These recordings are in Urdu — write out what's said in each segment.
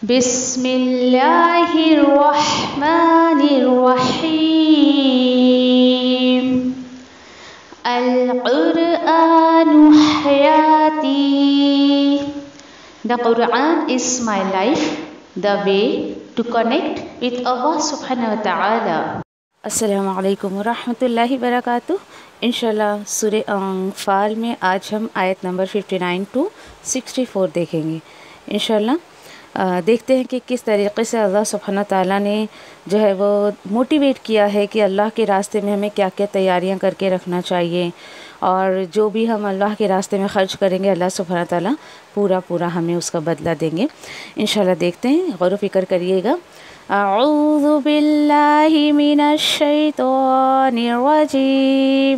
بسم اللہ الرحمن الرحیم القرآن حیاتی. The Quran is my life, the way to connect with Allah subhanahu wa ta'ala. السلام علیکم ورحمۃ اللہ وبرکاتہ. انشاءاللہ سورہ انفال میں آج ہم آیت نمبر 59 to 64 دیکھیں گے. انشاءاللہ دیکھتے ہیں کہ کس طریقے سے اللہ سبحانہ تعالیٰ نے جو ہے وہ موٹیویٹ کیا ہے کہ اللہ کے راستے میں ہمیں کیا کیا تیاریاں کر کے رکھنا چاہیے، اور جو بھی ہم اللہ کے راستے میں خرچ کریں گے اللہ سبحانہ تعالیٰ پورا ہمیں اس کا بدلہ دیں گے. انشاءاللہ دیکھتے ہیں، غور و فکر کریے گا. اعوذ باللہ من الشیطان الرجیم،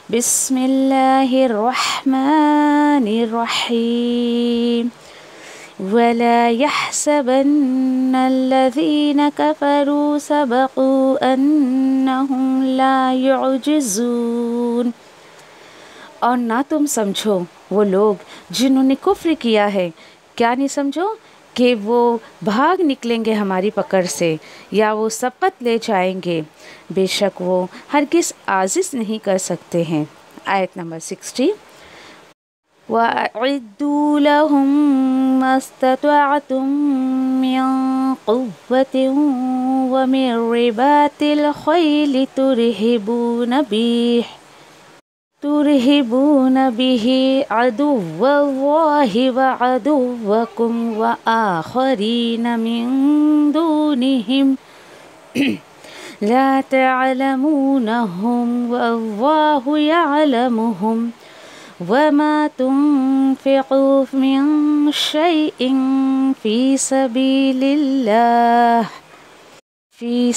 بسم اللہ الرحمن الرحیم. ولا يحسبن الذين كفروا سبقوا انهم لا يعجزون. اور نہ تم سمجھو وہ لوگ جنہوں نے کفر کیا ہے، کیا نہیں سمجھو کہ وہ بھاگ نکلیں گے ہماری پکڑ سے یا وہ سبقت لے جائیں گے، بے شک وہ ہرگز عاجز نہیں کر سکتے ہیں. آیت نمبر 60. وَأَعِدُّوا لَهُم مَّا اسْتَطَعْتُم مِّن قُوَّةٍ وَمِن رِّبَاطِ الْخَيْلِ تُرْهِبُونَ بِهِ عَدُوَّ اللَّهِ وَعَدُوَّكُمْ وَآخَرِينَ مِن دُونِهِمْ لَا تَعْلَمُونَهُمْ وَاللَّهُ يَعْلَمُهُمْ وَمَا تُنفِقُوا مِن شَيْءٍ فِي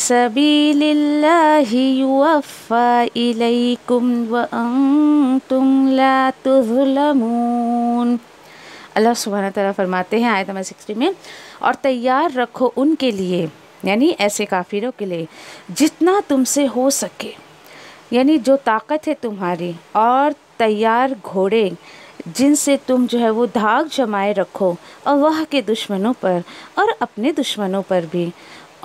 سَبِيلِ اللَّهِ يُوَفَّى إِلَيْكُمْ وَأَنتُمْ لَا تُظْلَمُونَ. اللہ سبحانہ تعالیٰ فرماتے ہیں آیت نمبر 60 میں، اور تیار رکھو ان کے لیے، یعنی ایسے کافروں کے لیے، جتنا تم سے ہو سکے، یعنی جو طاقت ہے تمہاری، اور تیار گھوڑے جن سے تم جو ہے وہ دھاگ جمائے رکھو اللہ کے دشمنوں پر اور اپنے دشمنوں پر بھی،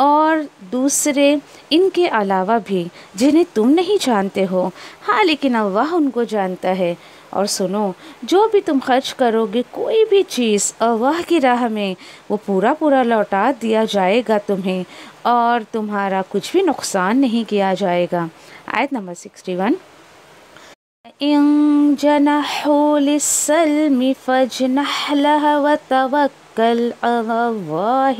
اور دوسرے ان کے علاوہ بھی جنہیں تم نہیں جانتے ہو، ہاں لیکن اللہ ان کو جانتا ہے. اور سنو، جو بھی تم خرچ کرو گے کوئی بھی چیز اللہ کی راہ میں، وہ پورا لوٹا دیا جائے گا تمہیں، اور تمہارا کچھ بھی نقصان نہیں کیا جائے گا. آیت نمبر 61. إِن جَنَحُوا لِلسَّلْمِ فَاجْنَحْ لَهَا وَتَوَكَّلْ عَلَى اللَّهِ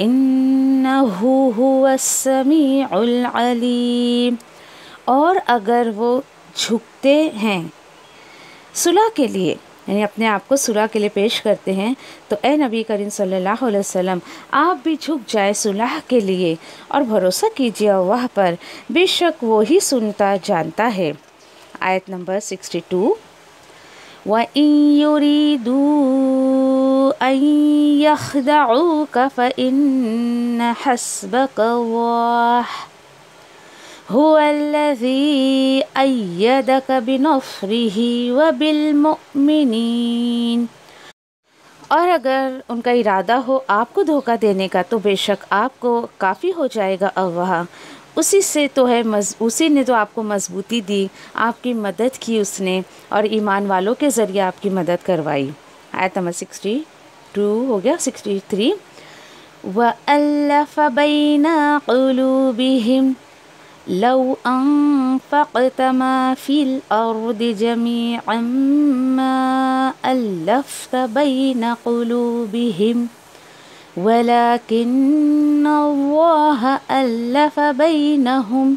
إِنَّهُ هُوَ السَّمِيعُ الْعَلِيمُ. اور اگر وہ جھکتے ہیں صلح کے لیے، یعنی اپنے آپ کو صلح کے لیے پیش کرتے ہیں، تو اے نبی کریم صلی اللہ علیہ وسلم آپ بھی جھک جائے صلح کے لیے، اور بھروسہ کیجیے اللہ پر، بے شک وہی سنتا جانتا ہے. آیت نمبر 62. وَإِن يُرِيدُوا أَن يَخْدَعُوكَ فَإِنَّ حَسْبَكَ اللَّهُ هُوَ الَّذِي أَيَّدَكَ بِنَصْرِهِ وَبِالْمُؤْمِنِينَ. اور اگر ان کا ارادہ ہو آپ کو دھوکہ دینے کا، تو بے شک آپ کو کافی ہو جائے گا اللہ. اسی نے تو آپ کو مضبوطی دی، آپ کی مدد کی اس نے، اور ایمان والوں کے ذریعے آپ کی مدد کروائی. آیت نمبر 62 ہو گیا. 63. وَأَلَّفَ بَيْنَ قُلُوبِهِمْ لَوْ أَنفَقْتَ مَا فِي الْأَرْضِ جَمِيعًا مَا أَلَّفْتَ بَيْنَ قُلُوبِهِمْ وَلَكِنَّ اللَّهَ أَلَّفَ بَيْنَهُمْ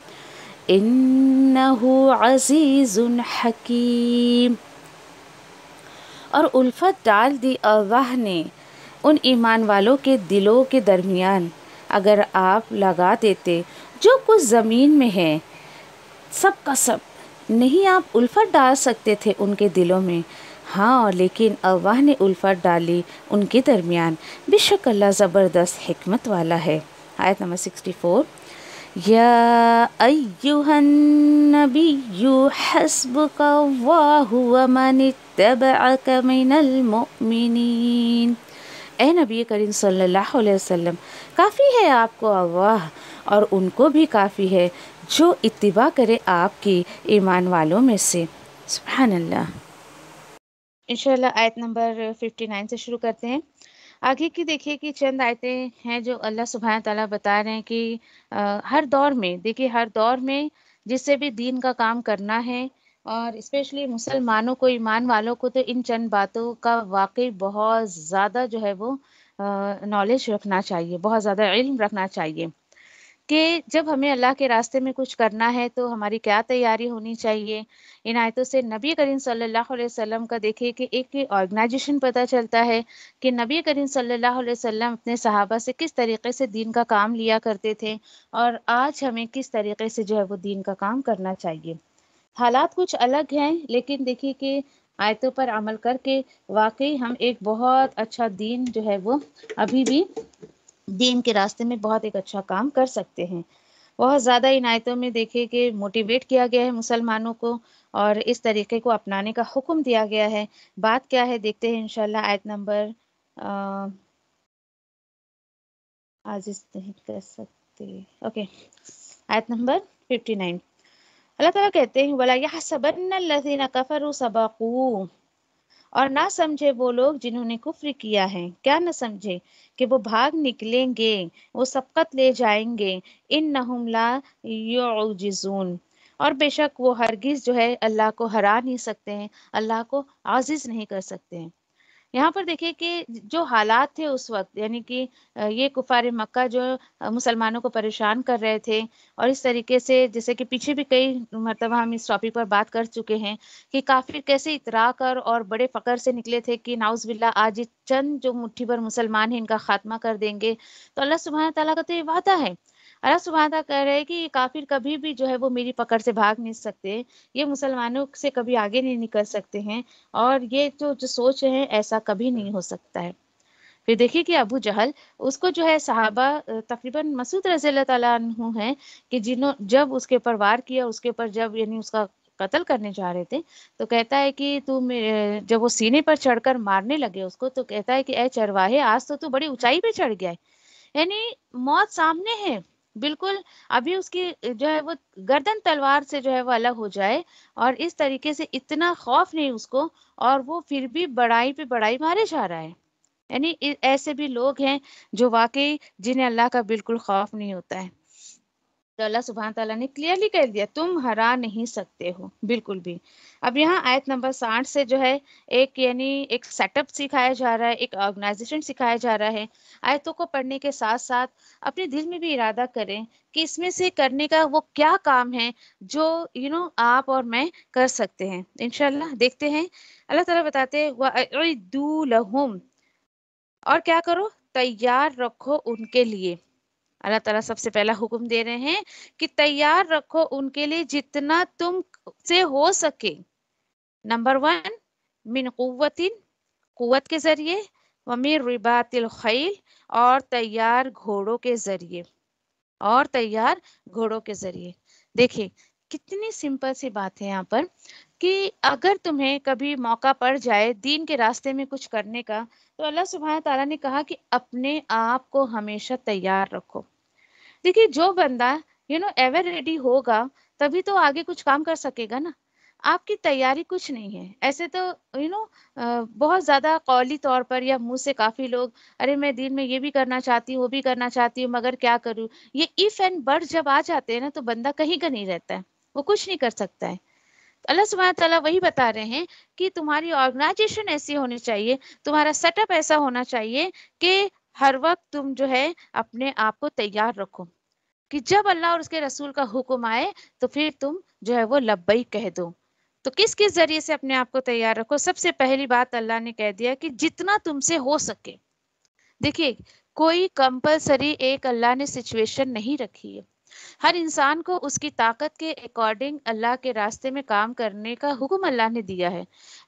إِنَّهُ عَزِيزٌ حَكِيمٌ. اور الفت ڈال دی اللہ نے ان ایمان والوں کے دلوں کے درمیان، اگر آپ لگا دیتے جو کچھ زمین میں ہے سب کا سب، نہیں آپ الفت ڈال سکتے تھے ان کے دلوں میں، ہاں لیکن اللہ نے الفت ڈالی ان کے درمیان، بے شک اللہ زبردست حکمت والا ہے. آیت نمبر 64. یا ایہا النبی حسبک اللہ ومن اتبعک من المؤمنین۔ اے نبی کریم صلی اللہ علیہ وسلم، کافی ہے آپ کو اللہ اور ان کو بھی کافی ہے جو اتباع کرے آپ کی ایمان والوں میں سے۔ سبحان اللہ۔ انشاءاللہ آیت نمبر 59 سے شروع کرتے ہیں۔ آگے کی دیکھیے کہ چند آیتیں ہیں جو اللہ سبحانہ تعالیٰ بتا رہے ہیں کہ ہر دور میں، دیکھیے ہر دور میں جس سے بھی دین کا کام کرنا ہے، اور اسپیشلی مسلمانوں کو، ایمان والوں کو تو ان چند باتوں کا واقعی بہت زیادہ جو ہے وہ نالج رکھنا چاہیے، بہت زیادہ علم رکھنا چاہیے کہ جب ہمیں اللہ کے راستے میں کچھ کرنا ہے تو ہماری کیا تیاری ہونی چاہیے۔ ان آیتوں سے نبی کریم صلی اللہ علیہ وسلم کا دیکھیے کہ ایک آرگنائزیشن پتہ چلتا ہے کہ نبی کریم صلی اللہ علیہ وسلم اپنے صحابہ سے کس طریقے سے دین کا کام لیا کرتے تھے، اور آج ہمیں کس طریقے سے جو ہے وہ دین کا کام کرنا چاہیے۔ حالات کچھ الگ ہیں، لیکن دیکھیے کہ آیتوں پر عمل کر کے واقعی ہم ایک بہت اچھا دین جو ہے وہ ابھی بھی دین کے راستے میں بہت ایک اچھا کام کر سکتے ہیں۔ بہت زیادہ ان آیتوں میں دیکھیے کہ موٹیویٹ کیا گیا ہے مسلمانوں کو، اور اس طریقے کو اپنانے کا حکم دیا گیا ہے۔ بات کیا ہے دیکھتے ہیں انشاءاللہ آیت نمبر آج اس نہیں کر سکتے، اوکے، آیت نمبر 59۔ اللہ تعالیٰ کہتے ہیں وَلَا يَحْسَبَنَّ الَّذِينَ كَفَرُوا سَبَقُوا، اور نہ سمجھے وہ لوگ جنہوں نے کفر کیا ہے، کیا نہ سمجھے کہ وہ بھاگ نکلیں گے، وہ سبقت لے جائیں گے، انہم لا یعجزون، اور بے شک وہ ہرگز جو ہے اللہ کو ہرا نہیں سکتے ہیں، اللہ کو عاجز نہیں کر سکتے ہیں۔ یہاں پر دیکھیے کہ جو حالات تھے اس وقت، یعنی کہ یہ کفار مکہ جو مسلمانوں کو پریشان کر رہے تھے، اور اس طریقے سے جیسے کہ پیچھے بھی کئی مرتبہ ہم اس ٹاپک پر بات کر چکے ہیں کہ کافر کیسے اترا کر اور بڑے فقر سے نکلے تھے کہ نعوذ باللہ آج چند جو مٹھی بھر مسلمان ہیں ان کا خاتمہ کر دیں گے۔ تو اللہ سبحانہ تعالیٰ کا تو یہ وعدہ ہے، اللہ سبحانہ تعالیٰ کہہ رہے ہیں کہ یہ کافر کبھی بھی جو ہے وہ میری پکڑ سے بھاگ نہیں سکتے، یہ مسلمانوں سے کبھی آگے نہیں نکل سکتے ہیں، اور یہ جو سوچ ہے ایسا کبھی نہیں ہو سکتا ہے۔ پھر دیکھیے کہ ابو جہل، اس کو جو ہے صحابہ تقریباً مسعود رضی اللہ تعالیٰ عنہ ہیں کہ جب اس کے اوپر وار کیا، اس کے اوپر جب یعنی اس کا قتل کرنے جا رہے تھے، تو کہتا ہے کہ جب وہ سینے پر چڑھ کر مارنے لگے اس کو، تو کہتا ہے کہ اے چرواہے، آج تو بڑی اونچائی پہ چڑھ گیا ہے، یعنی موت سامنے ہے بالکل، ابھی اس کی جو ہے وہ گردن تلوار سے جو ہے وہ الگ ہو جائے، اور اس طریقے سے اتنا خوف نہیں اس کو، اور وہ پھر بھی بڑائی پہ بڑائی مارے جا رہا ہے۔ یعنی ایسے بھی لوگ ہیں جو واقعی جنہیں اللہ کا بالکل خوف نہیں ہوتا ہے۔ تو اللہ سبحانہ تعالیٰ نے کلیئرلی کہہ دیا تم ہرا نہیں سکتے ہو بالکل بھی۔ اب یہاں آیت نمبر 60 سے جو ہے ایک سیٹ اپ سکھایا جا رہا ہے، ایک آرگنائزیشن سکھایا جا رہا ہے۔ آیتوں کو پڑھنے کے ساتھ ساتھ اپنے دل میں بھی ارادہ کریں کہ اس میں سے کرنے کا وہ کیا کام ہے جو آپ اور میں کر سکتے ہیں۔ انشاءاللہ دیکھتے ہیں، اللہ تعالیٰ بتاتے ہیں وَأَعِدُّوا لَهُمْ، اور کیا کرو، تیار رکھو ان کے لیے۔ اللہ تعالیٰ سب سے پہلا حکم دے رہے ہیں کہ تیار رکھو ان کے لیے جتنا تم سے ہو سکے۔ نمبر 1، من قوت کے ذریعے، ومن رباط الخیل، اور تیار گھوڑوں کے ذریعے، دیکھیں کتنی سمپل سی بات ہے یہاں پر کہ اگر تمہیں کبھی موقع پڑ جائے دین کے راستے میں کچھ کرنے کا، تو اللہ سبحانہ تعالیٰ نے کہا کہ اپنے آپ کو ہمیشہ تیار رکھو۔ دیکھیے جو بندہ ایور ریڈی ہوگا تبھی تو آگے کچھ کام کر سکے گا نا۔ آپ کی تیاری کچھ نہیں ہے، ایسے تو بہت زیادہ قولی طور پر یا منہ سے کافی لوگ، ارے میں دین میں یہ بھی کرنا چاہتی ہوں، وہ بھی کرنا چاہتی ہوں، مگر کیا کروں، یہ ایف اینڈ بٹ جب آ جاتے ہیں نا تو بندہ کہیں کا نہیں رہتا ہے، وہ کچھ نہیں کر سکتا ہے۔ اللہ سبحانہ تعالیٰ وہی بتا رہے ہیں کہ تمہاری آرگنائزیشن ایسی ہونی چاہیے، تمہارا سیٹ اپ ایسا ہونا چاہیے کہ ہر وقت تم جو ہے اپنے آپ کو تیار رکھو کہ جب اللہ اور اس کے رسول کا حکم آئے تو پھر تم جو ہے وہ لبیک کہہ دو۔ تو کس ذریعے سے اپنے آپ کو تیار رکھو؟ سب سے پہلی بات اللہ نے کہہ دیا کہ جتنا تم سے ہو سکے۔ دیکھیے کوئی کمپلسری ایک اللہ نے سچویشن نہیں رکھی ہے، ہر انسان کو اس کی طاقت کے اکارڈنگ اللہ کے راستے میں کام کرنے کا حکم اللہ نے دیا ہے۔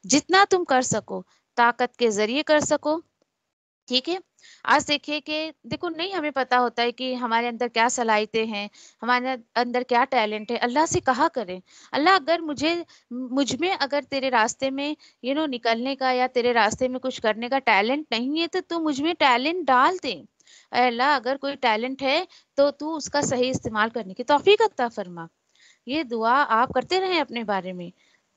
جتنا تم کر سکو، طاقت کے ذریعے کر سکو، ٹھیک ہے. آج دیکھیے کہ دیکھو نہیں ہمیں پتا ہوتا ہے کہ ہمارے اندر کیا صلاحیتیں ہیں، ہمارے اندر کیا ٹیلنٹ ہے. اللہ سے کہا کریں، اللہ اگر مجھ میں اگر تیرے راستے میں نکلنے کا یا تیرے راستے میں کچھ کرنے کا ٹیلنٹ نہیں ہے تو مجھ میں ٹیلنٹ ڈال دے. اے اللہ اگر کوئی ٹیلنٹ ہے تو اس کا صحیح استعمال کرنے کی توفیق عطا فرما. یہ دعا آپ کرتے رہیں اپنے بارے میں.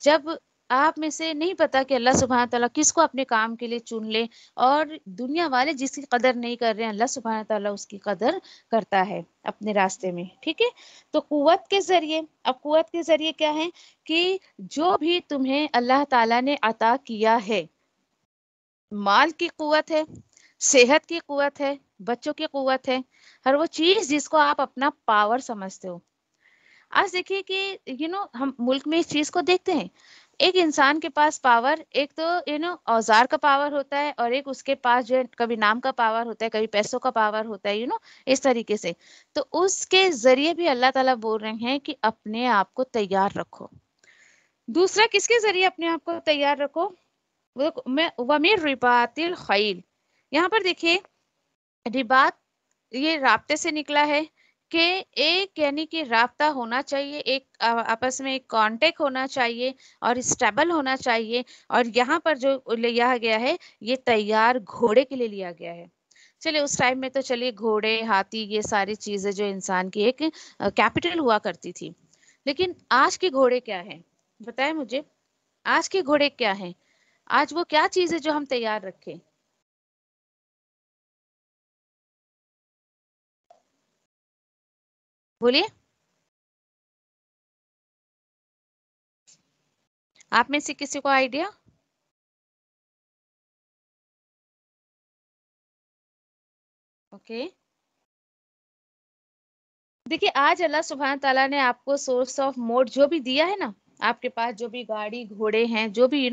جب آپ میں سے نہیں پتا کہ اللہ سبحانہ تعالیٰ کس کو اپنے کام کے لیے چن لے، اور دنیا والے جس کی قدر نہیں کر رہے ہیں اللہ سبحانہ تعالیٰ اس کی قدر کرتا ہے اپنے راستے میں. ٹھیک ہے. تو قوت کے ذریعے کیا ہے کہ جو بھی تمہیں اللہ تعالیٰ نے عطا کیا ہے، مال کی قوت ہے، صحت کی قوت ہے، بچوں کی قوت ہے، ہر وہ چیز جس کو آپ اپنا پاور سمجھتے ہو. آج دیکھیے کہ ہم ملک میں اس چیز کو دیکھتے ہیں. ایک انسان کے پاس پاور، ایک تو اوزار کا پاور ہوتا ہے، اور ایک اس کے پاس جو ہے کبھی نام کا پاور ہوتا ہے، کبھی پیسوں کا پاور ہوتا ہے، اس طریقے سے. تو اس کے ذریعے بھی اللہ تعالیٰ بول رہے ہیں کہ اپنے آپ کو تیار رکھو. دوسرا کس کے ذریعے اپنے آپ کو تیار رکھو؟ وَمِن رِبَاطِ الْخَيْلِ. یہاں پر دیکھیے رباط یہ رابطے سے نکلا ہے کہ ایک یعنی کہ رابطہ ہونا چاہیے، ایک آپس میں ایک کانٹیکٹ ہونا چاہیے اور اسٹیبل ہونا چاہیے. اور یہاں پر جو لیا گیا ہے یہ تیار گھوڑے کے لیے لیا گیا ہے. چلے اس ٹائم میں تو چلیے گھوڑے، ہاتھی، یہ ساری چیزیں جو انسان کی ایک کیپٹل ہوا کرتی تھی. لیکن آج کے گھوڑے کیا ہیں بتائیں مجھے؟ آج کے گھوڑے کیا ہیں؟ آج وہ کیا چیز ہے جو ہم تیار رکھیں؟ بولیے. آپ میں سے کسی کو آئیڈیا؟ اوکے. دیکھیے آج اللہ سبحانہ تعالیٰ نے آپ کو سورس آف موڈ جو بھی دیا ہے نا، آپ کے پاس جو بھی گاڑی گھوڑے ہیں، جو بھی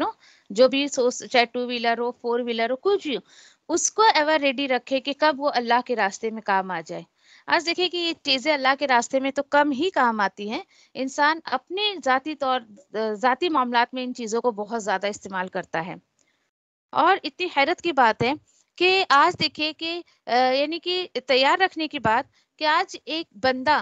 جو بھی سورس، چاہے 2 ویلر ہو، 4 ویلر ہو، کچھ بھی ہو، اس کو ایور ریڈی رکھے کہ کب وہ اللہ کے راستے میں کام آ جائے. آج دیکھیں کہ یہ چیزیں اللہ کے راستے میں تو کم ہی کام آتی ہیں. انسان اپنے ذاتی معاملات میں ان چیزوں کو بہت زیادہ استعمال کرتا ہے. اور اتنی حیرت کی بات ہے کہ آج دیکھیے کہ یعنی کہ تیار رکھنے کی بات، کہ آج ایک بندہ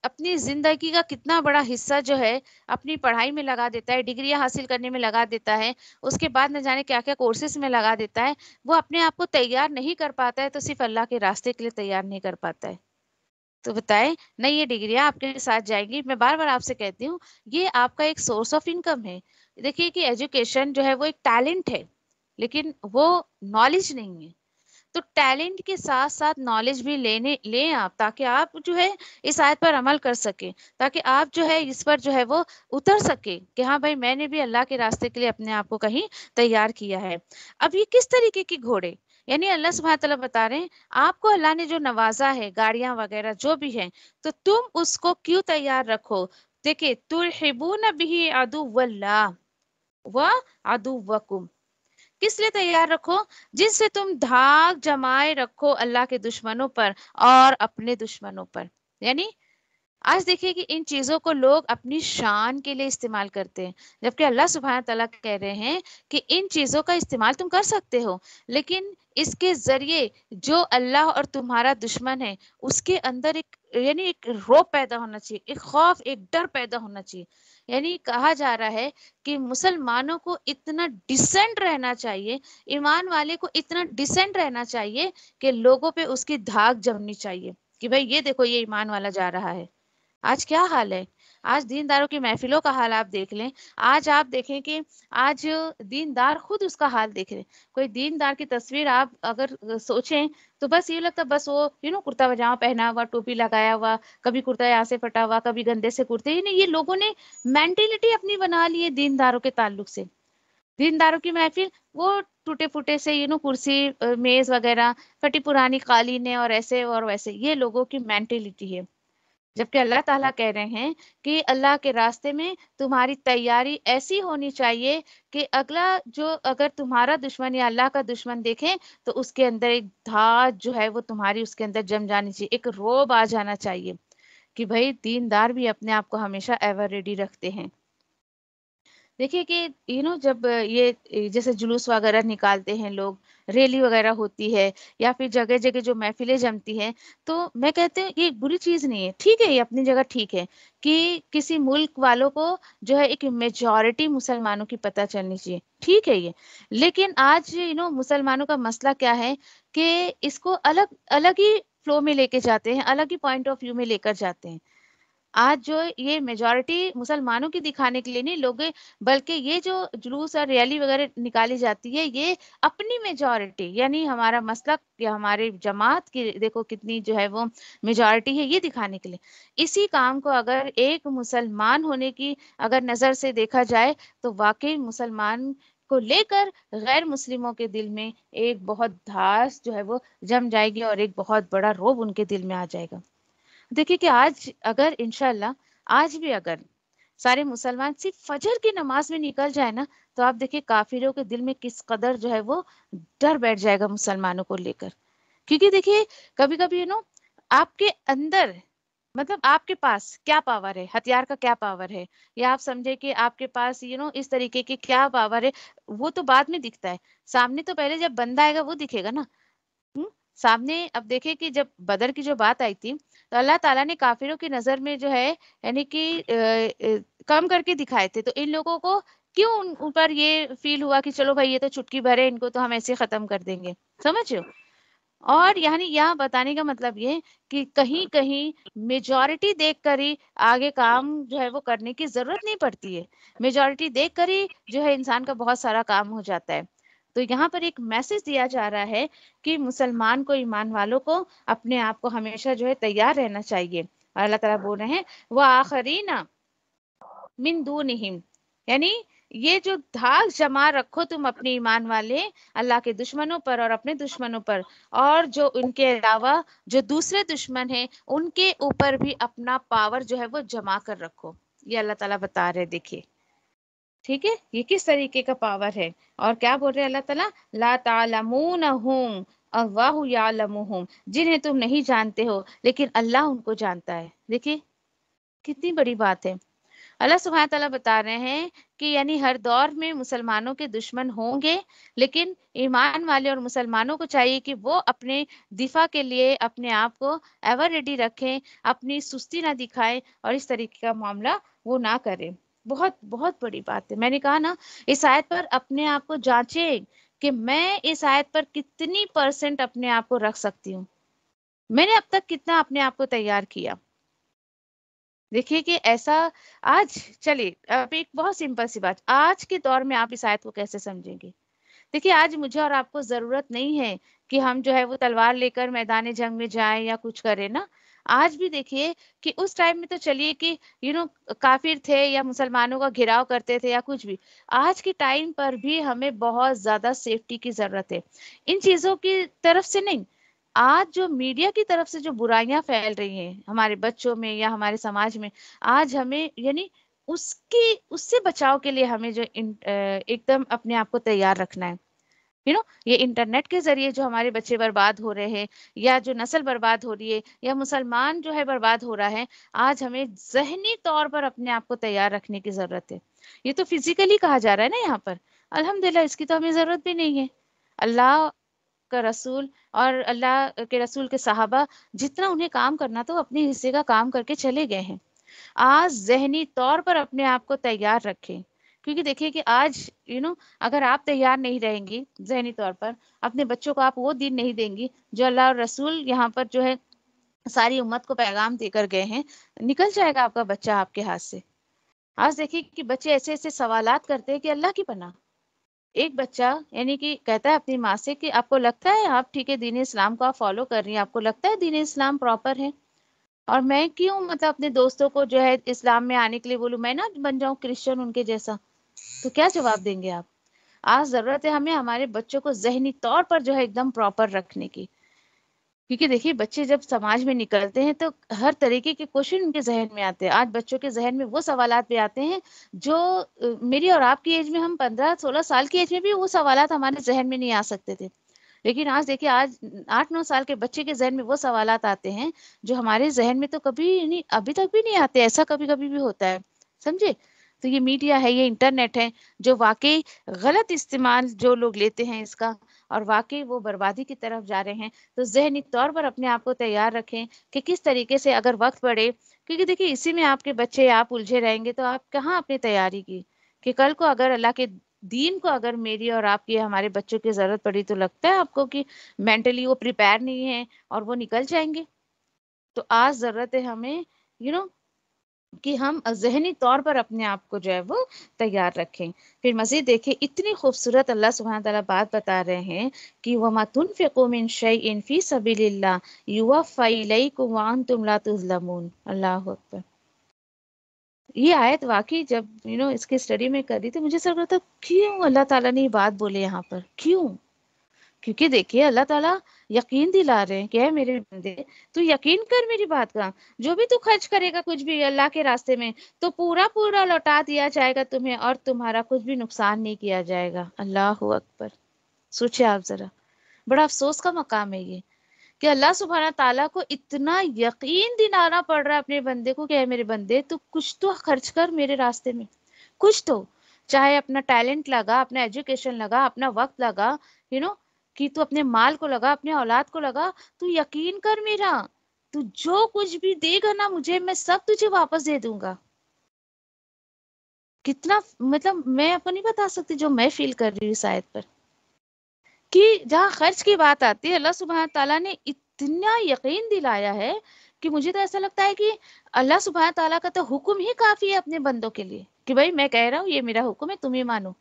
اپنی زندگی کا کتنا بڑا حصہ جو ہے اپنی پڑھائی میں لگا دیتا ہے، ڈگریاں حاصل کرنے میں لگا دیتا ہے، اس کے بعد نہ جانے کیا کیا کورسز میں لگا دیتا ہے. وہ اپنے آپ کو تیار نہیں کر پاتا ہے تو صرف اللہ کے راستے کے لیے تیار نہیں کر پاتا ہے. تو بتائیں نہیں، یہ ڈگریاں آپ کے ساتھ جائیں گی. میں بار بار آپ سے کہتی ہوں یہ آپ کا ایک سورس آف انکم ہے. دیکھیے کہ ایجوکیشن جو ہے وہ ایک ٹیلنٹ ہے، لیکن وہ نالج نہیں ہے. تو ٹیلنٹ کے ساتھ ساتھ نالج بھی لیں آپ، تاکہ آپ جو ہے اس آیت پر عمل کر سکیں، تاکہ آپ جو ہے اس پر جو ہے وہ اتر سکے کہ ہاں بھائی میں نے بھی اللہ کے راستے کے لیے اپنے آپ کو کہیں تیار کیا ہے. اب یہ کس طریقے کے گھوڑے، یعنی اللہ سبحانہ تعالیٰ بتا رہے ہیں آپ کو اللہ نے جو نوازا ہے، گاڑیاں وغیرہ جو بھی ہیں، تو تم اس کو کیوں تیار رکھو؟ دیکھیں ترحبون به عدو اللہ و عدوکم، کس لیے تیار رکھو؟ جس سے تم دھاگ جمائے رکھو اللہ کے دشمنوں پر اور اپنے دشمنوں پر. یعنی آج دیکھیے کہ ان چیزوں کو لوگ اپنی شان کے لیے استعمال کرتے ہیں، جبکہ اللہ سبحانہ تعالیٰ کہہ رہے ہیں کہ ان چیزوں کا استعمال تم کر سکتے ہو، لیکن اس کے ذریعے جو اللہ اور تمہارا دشمن ہے اس کے اندر یعنی ایک روب پیدا ہونا چاہیے، ایک خوف، ایک ڈر پیدا ہونا چاہیے. یعنی کہا جا رہا ہے کہ مسلمانوں کو اتنا ڈیسنٹ رہنا چاہیے، ایمان والے کو اتنا ڈیسنٹ رہنا چاہیے کہ لوگوں پہ اس کی دھاگ جمنی چاہیے کہ بھائی یہ دیکھو یہ ایمان والا جا رہا ہے. آج کیا حال ہے؟ آج دینداروں کی محفلوں کا حال آپ دیکھ لیں. آج آپ دیکھیں کہ آج دیندار خود اس کا حال دیکھ رہے. کوئی دیندار کی تصویر آپ اگر سوچیں تو بس یہ لگتا بس وہ کرتا پاجامہ پہنا ہوا، ٹوپی لگایا ہوا، کبھی کرتا یہاں سے پھٹا ہوا، کبھی گندے سے کرتے. یہ لوگوں نے مینٹلٹی اپنی بنا لی ہے دینداروں کے تعلق سے. دینداروں کی محفل وہ ٹوٹے پھوٹے سے کرسی، میز وغیرہ، پھٹی پرانی قالینیں اور ایسے اور ویسے، یہ لوگوں کی مینٹلٹی ہے. جبکہ اللہ تعالیٰ کہہ رہے ہیں کہ اللہ کے راستے میں تمہاری تیاری ایسی ہونی چاہیے کہ اگلا جو اگر تمہارا دشمن یا اللہ کا دشمن دیکھیں تو اس کے اندر ایک دھاج جو ہے وہ تمہاری اس کے اندر جم جانی چاہیے، ایک روب آ جانا چاہیے کہ بھائی دیندار بھی اپنے آپ کو ہمیشہ ایور ریڈی رکھتے ہیں. دیکھیے کہ جب یہ جیسے جلوس وغیرہ نکالتے ہیں لوگ، ریلی وغیرہ ہوتی ہے، یا پھر جگہ جگہ جو محفلیں جمتی ہیں، تو میں کہتے ہیں یہ بری چیز نہیں ہے، ٹھیک ہے، یہ اپنی جگہ ٹھیک ہے کہ کسی ملک والوں کو جو ہے ایک میجورٹی مسلمانوں کی پتہ چلنی چاہیے، ٹھیک ہے یہ، لیکن آج مسلمانوں کا مسئلہ کیا ہے کہ اس کو الگ الگ ہی فلو میں لے کے جاتے ہیں، الگ ہی پوائنٹ آف ویو میں لے کر جاتے ہیں۔ آج جو یہ میجورٹی مسلمانوں کی دکھانے کے لیے نہیں لوگ، بلکہ یہ جو جلوس اور ریلی وغیرہ نکالی جاتی ہے، یہ اپنی میجورٹی یعنی ہمارا مسلک یا ہمارے جماعت کی دیکھو کتنی جو ہے وہ میجورٹی ہے، یہ دکھانے کے لیے۔ اسی کام کو اگر ایک مسلمان ہونے کی اگر نظر سے دیکھا جائے تو واقعی مسلمان کو لے کر غیر مسلموں کے دل میں ایک بہت دھاس جو ہے وہ جم جائے گی، اور ایک بہت بڑا روب ان کے دل میں آ جائے گا۔ دیکھیے کہ آج اگر انشاءاللہ آج بھی اگر سارے مسلمان صرف فجر کی نماز میں نکل جائے نا، تو آپ دیکھیے کافروں کے دل میں کس قدر جو ہے وہ ڈر بیٹھ جائے گا مسلمانوں کو لے کر۔ کیونکہ دیکھیے کبھی کبھی آپ کے اندر مطلب آپ کے پاس کیا پاور ہے، ہتھیار کا کیا پاور ہے، یا آپ سمجھے کہ آپ کے پاس اس طریقے کے کیا پاور ہے، وہ تو بعد میں دکھتا ہے، سامنے تو پہلے جب بندہ آئے گا وہ دکھے گا نا۔ ہوں، سامنے اب دیکھیں کہ جب بدر کی جو بات آئی تھی تو اللہ تعالیٰ نے کافروں کی نظر میں جو ہے یعنی کہ کم کر کے دکھائے تھے، تو ان لوگوں کو کیوں ان اوپر یہ فیل ہوا کہ چلو بھائی یہ تو چٹکی بھر ہے، ان کو تو ہم ایسے ختم کر دیں گے، سمجھ رہے ہو؟ اور یعنی یہاں بتانے کا مطلب یہ کہ کہیں کہیں میجورٹی دیکھ کر ہی آگے کام جو ہے وہ کرنے کی ضرورت نہیں پڑتی ہے، میجورٹی دیکھ کر ہی جو ہے انسان کا بہت سارا کام ہو جاتا ہے۔ تو یہاں پر ایک میسج دیا جا رہا ہے کہ مسلمان کو، ایمان والوں کو اپنے آپ کو ہمیشہ جو ہے تیار رہنا چاہیے، اور اللہ تعالیٰ بول رہے ہیں وہ آخرین من دونہم، یعنی یہ جو دھاک جما رکھو تم اپنے ایمان والے اللہ کے دشمنوں پر اور اپنے دشمنوں پر، اور جو ان کے علاوہ جو دوسرے دشمن ہیں ان کے اوپر بھی اپنا پاور جو ہے وہ جما کر رکھو، یہ اللہ تعالیٰ بتا رہے، دیکھیے ٹھیک ہے یہ کس طریقے کا پاور ہے، اور کیا بول رہے اللہ تعالیٰ، لا تعلمونہم اللہ یعلمہم، جنہیں تم نہیں جانتے ہو لیکن اللہ ان کو جانتا ہے۔ دیکھیے کتنی بڑی بات ہے، اللہ سبحانہ تعالیٰ بتا رہے ہیں کہ یعنی ہر دور میں مسلمانوں کے دشمن ہوں گے، لیکن ایمان والے اور مسلمانوں کو چاہیے کہ وہ اپنے دفاع کے لیے اپنے آپ کو ایور ریڈی رکھیں، اپنی سستی نہ دکھائیں، اور اس طریقے کا معاملہ وہ نہ کریں۔ بہت بہت بڑی بات ہے، میں نے کہا نا اس آیت پر اپنے آپ کو جانچیں کہ میں اس آیت پر کتنی % اپنے آپ کو رکھ سکتی ہوں، میں نے اب تک کتنا اپنے آپ کو تیار کیا۔ دیکھیے کہ ایسا آج چلیے اب ایک بہت سمپل سی بات، آج کے دور میں آپ اس آیت کو کیسے سمجھیں گے؟ دیکھیے آج مجھے اور آپ کو ضرورت نہیں ہے کہ ہم جو ہے وہ تلوار لے کر میدان جنگ میں جائیں یا کچھ کریں نا۔ آج بھی دیکھیے کہ اس ٹائم میں تو چلیے کہ کافر تھے یا مسلمانوں کا گھیراؤ کرتے تھے یا کچھ بھی، آج کے ٹائم پر بھی ہمیں بہت زیادہ سیفٹی کی ضرورت ہے، ان چیزوں کی طرف سے نہیں، آج جو میڈیا کی طرف سے جو برائیاں پھیل رہی ہیں ہمارے بچوں میں یا ہمارے سماج میں، آج ہمیں یعنی اس سے بچاؤ کے لیے ہمیں جو ایک دم اپنے آپ کو تیار رکھنا ہے۔ یہ انٹرنیٹ کے ذریعے جو ہمارے بچے برباد ہو رہے ہیں، یا جو نسل برباد ہو رہی ہے، یا مسلمان جو ہے برباد ہو رہا ہے، آج ہمیں ذہنی طور پر اپنے آپ کو تیار رکھنے کی ضرورت ہے۔ یہ تو فزیکلی کہا جا رہا ہے نا یہاں پر، الحمدللہ اس کی تو ہمیں ضرورت بھی نہیں ہے۔ اللہ کا رسول اور اللہ کے رسول کے صحابہ جتنا انہیں کام کرنا تھا وہ اپنے حصے کا کام کر کے چلے گئے ہیں۔ آج ذہنی طور پر اپنے آپ کو تیار رکھیں، کیونکہ دیکھیے کہ آج اگر آپ تیار نہیں رہیں گی ذہنی طور پر، اپنے بچوں کو آپ وہ دین نہیں دیں گی جو اللہ اور رسول یہاں پر جو ہے ساری امت کو پیغام دے کر گئے ہیں، نکل جائے گا آپ کا بچہ آپ کے ہاتھ سے۔ آج دیکھیے کہ بچے ایسے ایسے سوالات کرتے ہیں کہ اللہ کی پناہ، ایک بچہ یعنی کہ کہتا ہے اپنی ماں سے کہ آپ کو لگتا ہے آپ ٹھیک ہے دین اسلام کو آپ فالو کر رہی ہیں، آپ کو لگتا ہے دین اسلام پراپر ہے، اور میں کیوں مطلب اپنے دوستوں کو جو ہے اسلام میں آنے کے لیے بولوں، میں نہ بن جاؤں کرسچن ان کے جیسا؟ تو کیا جواب دیں گے آپ؟ آج ضرورت ہے ہمیں ہمارے بچوں کو ذہنی طور پر جو ہے ایک دم پراپر رکھنے کی، کیونکہ دیکھیے بچے جب سماج میں نکلتے ہیں تو ہر طریقے کے کوشچن ان کے ذہن میں آتے ہیں۔ آج بچوں کے ذہن میں وہ سوالات بھی آتے ہیں جو میری اور آپ کی ایج میں، ہم 15-16 سال کی ایج میں بھی وہ سوالات ہمارے ذہن میں نہیں آ سکتے تھے، لیکن آج دیکھیے آج 8-9 سال کے بچے کے ذہن میں وہ سوالات آتے ہیں جو ہمارے ذہن میں تو کبھی نہیں، ابھی تک بھی نہیں آتے، ایسا کبھی کبھی بھی ہوتا ہے، سمجھے؟ تو یہ میڈیا ہے، یہ انٹرنیٹ ہے جو واقعی غلط استعمال جو لوگ لیتے ہیں اس کا، اور واقعی وہ بربادی کی طرف جا رہے ہیں. تو ذہنی طور پر اپنے آپ کو تیار رکھیں کہ کس طریقے سے اگر وقت پڑے، کیونکہ دیکھیے اسی میں آپ کے بچے آپ الجھے رہیں گے تو آپ کہاں اپنی تیاری کی، کہ کل کو اگر اللہ کے دین کو اگر میری اور آپ کی ہمارے بچوں کی ضرورت پڑی تو لگتا ہے آپ کو کہ مینٹلی وہ پریپیئر نہیں ہے اور وہ نکل جائیں گے. تو آج ضرورت ہے ہمیں کہ ہم ذہنی طور پر اپنے آپ کو جو ہے وہ تیار رکھیں. پھر مزید دیکھیں اتنی خوبصورت اللہ سبحانہ تعالیٰ بات بتا رہے ہیں کہ وَمَا تُنْفِقُوا مِنْ شَيْءٍ فِي سَبِيلِ اللَّهِ يُوَفَّ إِلَيْكُمْ وَأَنْتُمْ لَا تُظْلَمُونَ. اللہ اکبر. یہ آیت واقعی جب اس کی اسٹڈی میں کر رہی تھی مجھے سر رہا تھا کیوں اللہ تعالیٰ نے یہ بات بولے یہاں پر، کیوں؟ کیونکہ دیکھیے اللہ تعالیٰ یقین دلا رہے ہیں کہ اے میرے بندے تو یقین کر میری بات کا، جو بھی تو خرچ کرے گا کچھ بھی اللہ کے راستے میں تو پورا پورا لوٹا دیا جائے گا تمہیں، اور تمہارا کچھ بھی نقصان نہیں کیا جائے گا. اللہ اکبر. سوچے آپ ذرا، بڑا افسوس کا مقام ہے یہ کہ اللہ سبحانہ تعالیٰ کو اتنا یقین دلانا پڑ رہا ہے اپنے بندے کو کہ اے میرے بندے تو کچھ تو خرچ کر میرے راستے میں، کچھ تو، چاہے اپنا ٹیلنٹ لگا، اپنا ایجوکیشن لگا، اپنا وقت لگا، کہ تو اپنے مال کو لگا، اپنے اولاد کو لگا. تو یقین کر میرا، تو جو کچھ بھی دے گا نا مجھے، میں سب تجھے واپس دے دوں گا. کتنا مطلب میں آپ کو نہیں بتا سکتی جو میں فیل کر رہی ہوں اس آیت پر، کہ جہاں خرچ کی بات آتی ہے اللہ سبحانہ تعالیٰ نے اتنا یقین دلایا ہے کہ مجھے تو ایسا لگتا ہے کہ اللہ سبحانہ تعالیٰ کا تو حکم ہی کافی ہے اپنے بندوں کے لیے کہ بھائی میں کہہ رہا ہوں یہ میرا حکم ہے تم ہی مانو.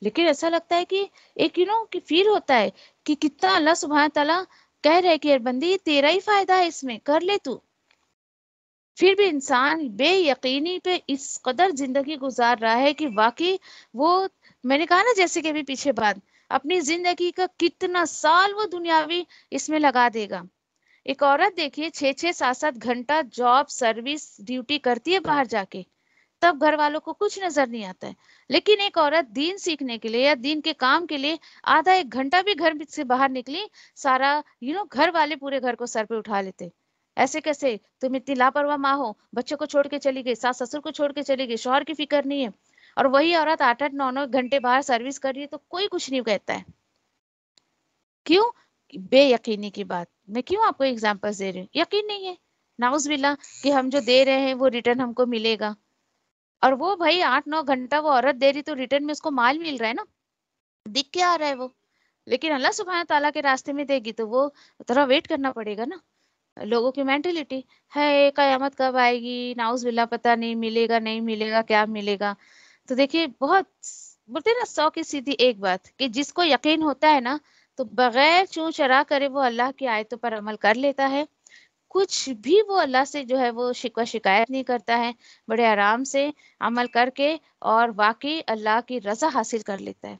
لیکن ایسا لگتا ہے کہ ایک کہ فیل ہوتا ہے کہ کتنا اللہ سبحانہ تعالیٰ کہہ رہے کہ بندی یہ تیرا ہی فائدہ ہے، اس میں کر لے تو. پھر بھی انسان بے یقینی پہ اس قدر زندگی گزار رہا ہے کہ واقعی وہ، میں نے کہا نا جیسے کہ ابھی پیچھے بات، اپنی زندگی کا کتنا سال وہ دنیاوی اس میں لگا دے گا. ایک عورت دیکھیے 6-7 گھنٹہ جاب سروس ڈیوٹی کرتی ہے باہر جا کے، تب گھر والوں کو کچھ نظر نہیں آتا ہے. لیکن ایک عورت دین سیکھنے کے لیے یا دین کے کام کے لیے آدھا 1 گھنٹہ بھی گھر سے باہر نکلی، سارا گھر والے پورے گھر کو سر پہ اٹھا لیتے. ایسے کیسے تم اتنی لاپرواہ ماں ہو، بچوں کو چھوڑ کے چلی گئی، ساس سسر کو چھوڑ کے چلی گئی، شوہر کی فکر نہیں ہے. اور وہی عورت 8-9 گھنٹے باہر سروس کر رہی ہے تو کوئی کچھ نہیں کہتا ہے. کیوں؟ بے یقینی کی بات. میں کیوں آپ کو ایگزامپل دے رہی ہوں؟ یقین نہیں ہے، نعوذ باللہ، کہ ہم جو دے رہے ہیں وہ ریٹرن ہم کو ملے گا. اور وہ بھائی 8-9 گھنٹہ وہ عورت دے رہی تو ریٹرن میں اس کو مال مل رہا ہے نا، دکھ کے آ رہا ہے وہ. لیکن اللہ سبحانہ تعالیٰ کے راستے میں دے گی تو وہ تھوڑا ویٹ کرنا پڑے گا نا. لوگوں کی مینٹلٹی ہے قیامت کب آئے گی، نعوذ باللہ پتہ نہیں ملے گا نہیں ملے گا کیا ملے گا. تو دیکھیے بہت بولتے ہیں نا 100 کی سیدھی ایک بات، کہ جس کو یقین ہوتا ہے نا تو بغیر چوں چرا کرے وہ اللہ کی آیتوں پر عمل کر لیتا ہے. کچھ بھی وہ اللہ سے جو ہے وہ شکوہ شکایت نہیں کرتا ہے، بڑے آرام سے عمل کر کے اور واقعی اللہ کی رضا حاصل کر لیتا ہے.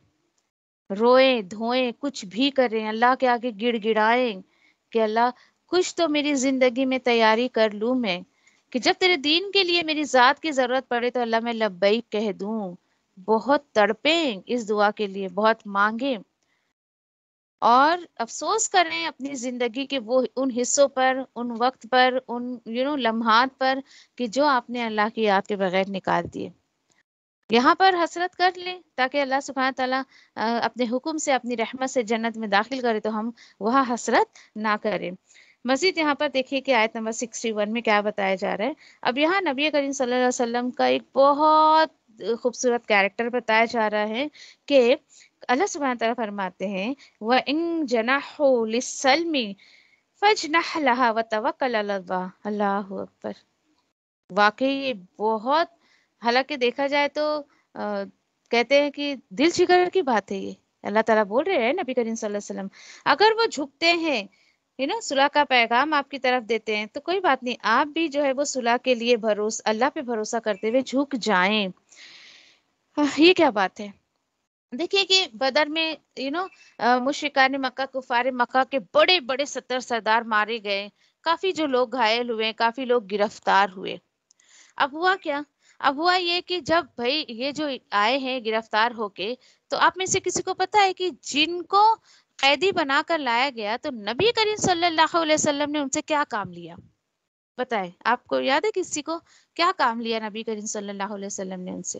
روئیں دھوئیں کچھ بھی کریں، اللہ کے آگے گڑ گڑائیں کہ اللہ کچھ تو میری زندگی میں تیاری کر لوں میں، کہ جب تیرے دین کے لیے میری ذات کی ضرورت پڑے تو اللہ میں لبیک کہہ دوں. بہت تڑپیں اس دعا کے لیے، بہت مانگیں، اور افسوس کریں اپنی زندگی کے وہ ان حصوں پر، ان وقت پر، ان لمحات پر کہ جو آپ نے اللہ کی یاد کے بغیر نکال دیے. یہاں پر حسرت کر لیں تاکہ اللہ سبحانہ تعالیٰ اپنے حکم سے اپنی رحمت سے جنت میں داخل کرے تو ہم وہاں حسرت نہ کریں. مزید یہاں پر دیکھیے کہ آیت نمبر 61 میں کیا بتایا جا رہا ہے. اب یہاں نبی کریم صلی اللہ علیہ وسلم کا ایک بہت خوبصورت کیریکٹر بتایا جا رہا ہے کہ اللہ سبحانہ تعالیٰ فرماتے ہیں وَإِن جَنَحُوا لِلسَّلْمِ فَاجْنَحْ لَهَا وَتَوَكَّلْ عَلَى اللَّهِ. اللہ اکبر. واقعی یہ بہت، حالانکہ دیکھا جائے تو کہتے ہیں کہ دل جگر کی بات ہے. یہ اللہ تعالیٰ بول رہے ہیں نبی کریم صلی اللہ علیہ وسلم اگر وہ جھکتے ہیں صلح کا پیغام آپ کی طرف دیتے ہیں تو کوئی بات نہیں، آپ بھی جو ہے وہ صلح کے لیے اللہ پہ بھروسہ کرتے ہوئے جھک جائیں. یہ کیا بات ہے؟ دیکھیے کہ بدر میں مشرکان مکہ کفار مکہ کے بڑے بڑے 70 سردار مارے گئے، کافی جو لوگ گھائل ہوئے، کافی لوگ گرفتار ہوئے. اب ہوا کیا؟ اب ہوا یہ کہ جب بھائی یہ جو آئے ہیں گرفتار ہو کے، تو آپ میں سے کسی کو پتا ہے کہ جن کو قیدی بنا کر لایا گیا تو نبی کریم صلی اللہ علیہ وسلم نے ان سے کیا کام لیا؟ بتائیں، آپ کو یاد ہے کسی کو کیا کام لیا نبی کریم صلی اللہ علیہ وسلم نے ان سے؟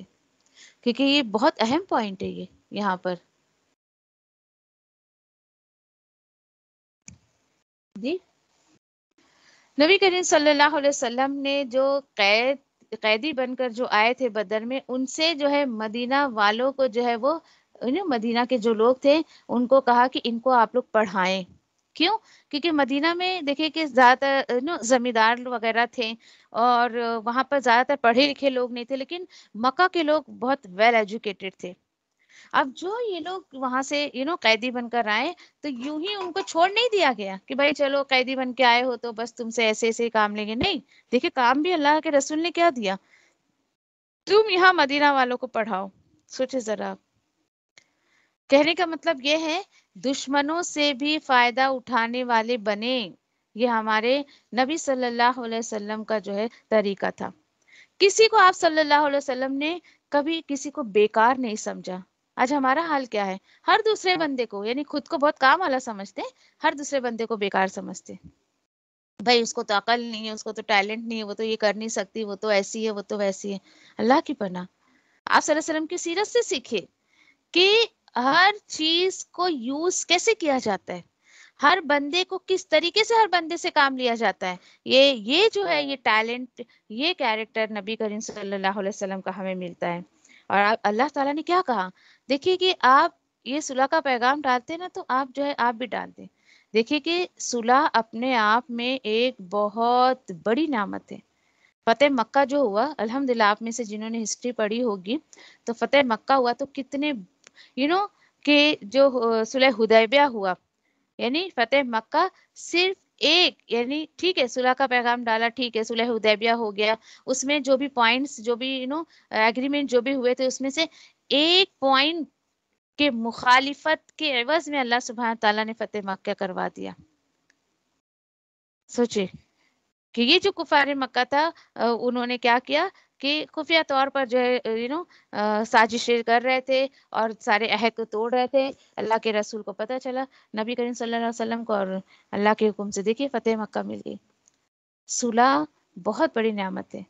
کیونکہ یہ بہت اہم پوائنٹ ہے یہ یہاں پر. جی نبی کریم صلی اللہ علیہ وسلم نے جو قیدی بن کر جو آئے تھے بدر میں، ان سے جو ہے مدینہ والوں کو جو ہے وہ مدینہ کے جو لوگ تھے ان کو کہا کہ ان کو آپ لوگ پڑھائیں. کیوں؟ کیونکہ مدینہ میں دیکھیں کہ زیادہ تر زمیندار وغیرہ تھے، اور وہاں پر زیادہ تر پڑھے لکھے لوگ نہیں تھے، لیکن مکہ کے لوگ بہت ویل ایجوکیٹڈ تھے. اب جو یہ لوگ وہاں سے قیدی بن کر آئے، تو یوں ہی ان کو چھوڑ نہیں دیا گیا کہ بھائی چلو قیدی بن کے آئے ہو تو بس تم سے ایسے ایسے ہی کام لیں گے. نہیں، دیکھیں کام بھی اللہ کے رسول نے کیا دیا، تم یہاں مدینہ والوں کو پڑھاؤ. سوچے ذرا آپ. کہنے کا مطلب یہ ہے دشمنوں سے بھی فائدہ اٹھانے والے بنے. یہ ہمارے نبی صلی اللہ علیہ وسلم کا جو ہے طریقہ تھا. کسی کو آپ صلی اللہ علیہ وسلم نے کبھی کسی کو بیکار نہیں سمجھا. آج ہمارا حال کیا ہے؟ ہر دوسرے بندے کو، یعنی خود کو بہت کام والا سمجھتے ہیں، ہر دوسرے بندے کو بیکار سمجھتے ہیں. بھائی اس کو تو عقل نہیں ہے، اس کو تو ٹیلنٹ نہیں ہے، وہ تو یہ کر نہیں سکتی، وہ تو ایسی ہے، وہ تو ویسی ہے. اللہ کی پناہ، آپ صلی اللہ علیہ وسلم کی سیرت سے سیکھے کہ ہر چیز کو یوز کیسے کیا جاتا ہے، ہر بندے کو کس طریقے سے ہر بندے سے کام لیا جاتا ہے. یہ جو ہے یہ ٹیلنٹ، یہ کیریکٹر نبی کریم صلی اللہ علیہ وسلم کا ہمیں ملتا ہے. اور اللہ تعالیٰ نے کیا کہا؟ دیکھیے کہ آپ یہ صلح کا پیغام ڈالتے ہیں نا، تو آپ جو ہے آپ بھی ڈال دیں. دیکھیے کہ صلح اپنے آپ میں ایک بہت بڑی نعمت ہے. فتح مکہ جو ہوا، الحمدللہ آپ میں سے جنہوں نے ہسٹری پڑھی ہوگی، تو فتح مکہ ہوا تو کتنے کہ جو صلح حدیبیہ ہوا، یعنی فتح مکہ صرف ایک، یعنی ٹھیک ہے صلح کا پیغام ڈالا، ٹھیک ہے صلح حدیبیہ ہو گیا، اس میں جو بھی پوائنٹس، جو بھی ایگریمنٹ جو بھی ہوئے تھے، اس میں سے ایک پوائنٹ کے مخالفت کے عوض میں اللہ سبحانہ تعالیٰ نے فتح مکہ کروا دیا. سوچے کہ یہ جو کفار مکہ تھا، انہوں نے کیا کیا کہ خفیہ طور پر جو ہے سازشیں کر رہے تھے اور سارے عہد کو توڑ رہے تھے. اللہ کے رسول کو پتہ چلا، نبی کریم صلی اللہ علیہ وسلم کو، اور اللہ کے حکم سے دیکھیے فتح مکہ مل گئی. صلح بہت بڑی نعمت ہے.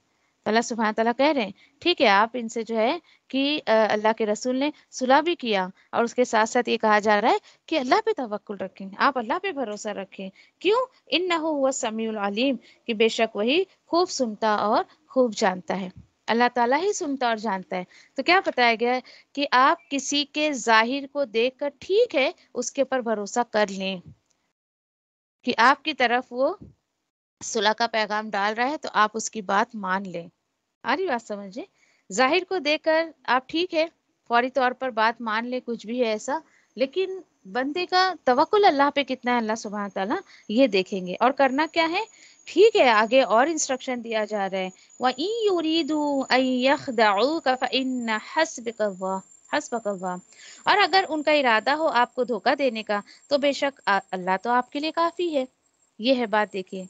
اللہ سبحانہ تعالیٰ کہہ رہے ہیں ٹھیک ہے آپ ان سے جو ہے کہ اللہ کے رسول نے صلح بھی کیا، اور اس کے ساتھ ساتھ یہ کہا جا رہا ہے کہ اللہ پہ توکل رکھیں، آپ اللہ پہ بھروسہ رکھیں. کیوں؟ انہ هو السمیع العلیم، کہ بے شک وہی خوب سنتا اور خوب جانتا ہے. اللہ تعالیٰ ہی سنتا اور جانتا ہے. تو کیا بتایا گیا ہے کہ آپ کسی کے ظاہر کو دیکھ کر ٹھیک ہے اس کے اوپر بھروسہ کر لیں کہ آپ کی طرف وہ صلح کا پیغام ڈال رہا ہے، تو آپ اس کی بات مان لیں. آ رہی بات سمجھے؟ ظاہر کو دیکھ کر آپ ٹھیک ہے فوری طور پر بات مان لیں، کچھ بھی ہے ایسا، لیکن بندے کا توکل اللہ پہ کتنا ہے اللہ سبحانہ تعالیٰ یہ دیکھیں گے. اور کرنا کیا ہے؟ ٹھیک ہے آگے اور انسٹرکشن دیا جا رہا ہے، وَإِن يُرِيدُوا أَن يَخْدَعُوكَ فَإِنَّ حَسْبَكَ اللَّهُ حَسْبَكَ اللَّهُ. اور اگر ان کا ارادہ ہو آپ کو دھوکہ دینے کا، تو بے شک اللہ تو آپ کے لیے کافی ہے. یہ ہے بات. دیکھیے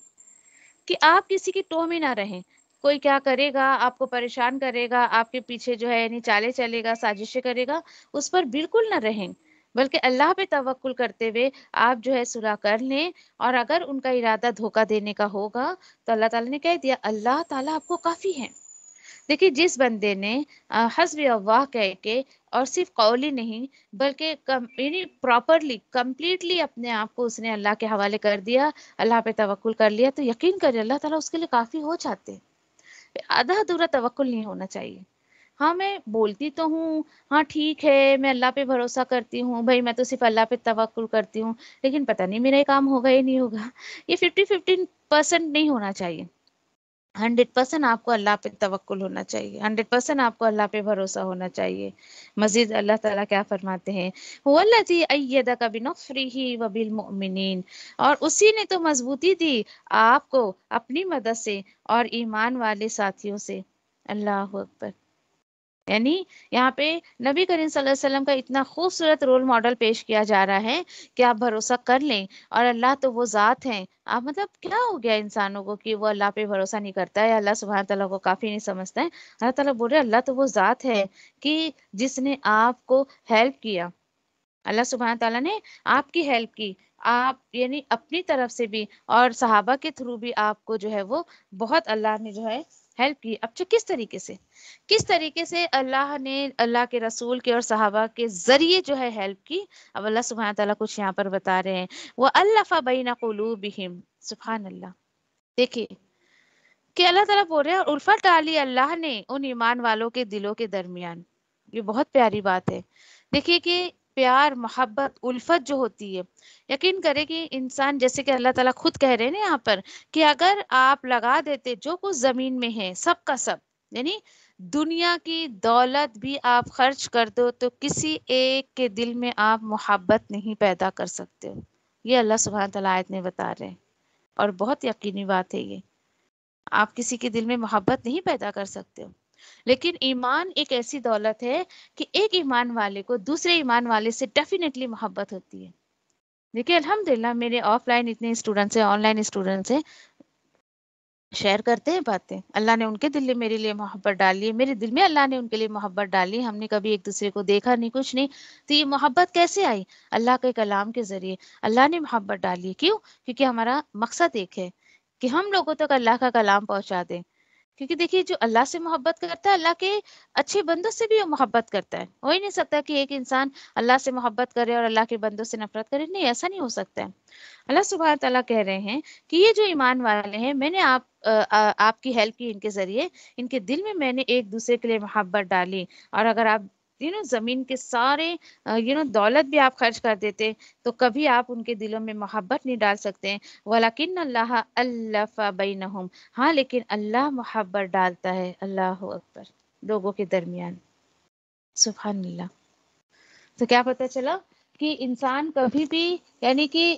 کہ آپ کسی کی ٹوہ میں نہ رہیں. کوئی کیا کرے گا، آپ کو پریشان کرے گا، آپ کے پیچھے جو ہے یعنی چالے چلے گا، سازشیں کرے گا، اس پر بالکل نہ رہیں، بلکہ اللہ پہ توکل کرتے ہوئے آپ جو ہے صلح کر لیں. اور اگر ان کا ارادہ دھوکہ دینے کا ہوگا تو اللہ تعالیٰ نے کہہ دیا اللہ تعالیٰ آپ کو کافی ہے. دیکھیے جس بندے نے حسب اللہ کہہ کے، اور صرف قولی نہیں بلکہ یعنی پراپرلی کمپلیٹلی اپنے آپ کو اس نے اللہ کے حوالے کر دیا، اللہ پہ توکل کر لیا، تو یقین کرے اللہ تعالیٰ اس کے لیے کافی ہو جاتے ہیں. آدھا ادھورا توکل نہیں ہونا چاہیے. ہاں میں بولتی تو ہوں، ہاں ٹھیک ہے میں اللہ پہ بھروسہ کرتی ہوں، بھائی میں تو صرف اللہ پہ توکل کرتی ہوں، لیکن پتہ نہیں میرا یہ کام ہوگا یا نہیں ہوگا. یہ 50-15% نہیں ہونا چاہیے. 100% آپ کو اللہ پہ توکل ہونا چاہیے، 100% آپ کو اللہ پہ بھروسہ ہونا چاہیے. مزید اللہ تعالیٰ کیا فرماتے ہیں؟ هو الذی ایدک بنصرہ وبالمؤمنین. اور اسی نے تو مضبوطی دی آپ کو اپنی مدد سے اور ایمان والے ساتھیوں سے. اللہ اکبر. یعنی یہاں پہ نبی کریم صلی اللہ علیہ وسلم کا اتنا خوبصورت رول ماڈل پیش کیا جا رہا ہے کہ آپ بھروسہ کر لیں. اور اللہ تو وہ ذات ہیں. آپ مطلب کیا ہو گیا انسانوں کو کہ وہ اللہ پہ بھروسہ نہیں کرتا ہے، اللہ سبحانہ تعالیٰ کو کافی نہیں سمجھتا ہے. اللہ تعالیٰ بول رہے اللہ تو وہ ذات ہے کہ جس نے آپ کو ہیلپ کیا. اللہ سبحانہ تعالیٰ نے آپ کی ہیلپ کی، آپ یعنی اپنی طرف سے بھی اور صحابہ کے تھرو بھی آپ کو جو ہے وہ بہت اللہ نے جو ہے ہیلپ کی. اچھا کس طریقے سے اللہ نے اللہ کے رسول کے اور صحابہ کے ذریعے جو ہے ہیلپ کی. اب اللہ سبحانہ تعالیٰ کچھ یہاں پر بتا رہے ہیں. وَأَلَّفَ بَيْنَ قُلُوبِهِمْ. سبحان اللہ. دیکھیے کہ اللہ تعالیٰ بول رہے ہیں اور الفت ڈالی اللہ نے ان ایمان والوں کے دلوں کے درمیان. یہ بہت پیاری بات ہے. دیکھیے کہ پیار محبت الفت جو ہوتی ہے، یقین کرے کہ انسان، جیسے کہ اللہ تعالیٰ خود کہہ رہے ہیں نا یہاں پر کہ اگر آپ لگا دیتے جو کچھ زمین میں ہے سب کا سب، یعنی دنیا کی دولت بھی آپ خرچ کر دو تو کسی ایک کے دل میں آپ محبت نہیں پیدا کر سکتے ہو. یہ اللہ سبحانہ تعالیٰ آیت میں بتا رہے ہیں اور بہت یقینی بات ہے یہ. آپ کسی کے دل میں محبت نہیں پیدا کر سکتے ہو. لیکن ایمان ایک ایسی دولت ہے کہ ایک ایمان والے کو دوسرے ایمان والے سے ڈیفینیٹلی محبت ہوتی ہے. دیکھیے الحمدللہ میرے آف لائن اتنے اسٹوڈنٹس ہیں، آن لائن اسٹوڈنٹس ہیں، شیئر کرتے ہیں باتیں. اللہ نے ان کے دل میں میرے لیے محبت ڈالی ہے، میرے دل میں اللہ نے ان کے لیے محبت ڈالی. ہم نے کبھی ایک دوسرے کو دیکھا نہیں، کچھ نہیں. تو یہ محبت کیسے آئی؟ اللہ کے کلام کے ذریعے اللہ نے محبت ڈالی ہے. کیوں؟ کیونکہ ہمارا مقصد ایک ہے کہ ہم لوگوں تک اللہ کا کلام پہنچا دیں. کیونکہ دیکھیے جو اللہ سے محبت کرتا ہے اللہ کے اچھے بندوں سے بھی وہ محبت کرتا ہے. ہو ہی نہیں سکتا کہ ایک انسان اللہ سے محبت کرے اور اللہ کے بندوں سے نفرت کرے. نہیں، ایسا نہیں ہو سکتا ہے. اللہ سبحانہ تعالیٰ کہہ رہے ہیں کہ یہ جو ایمان والے ہیں میں نے آپ کی ہیلپ کی ان کے ذریعے، ان کے دل میں نے ایک دوسرے کے لیے محبت ڈالی. اور اگر آپ زمین کے سارے دولت بھی آپ خرچ کر دیتے تو کبھی آپ ان کے دلوں میں محبت نہیں ڈال سکتے. وَلَكِنَّ اللَّهَ أَلَّفَ بَيْنَهُمْ. ہاں لیکن اللہ محبت ڈالتا ہے، اللہ اکبر، لوگوں کے درمیان. سبحان اللہ. تو کیا پتہ چلا کہ انسان کبھی بھی یعنی کہ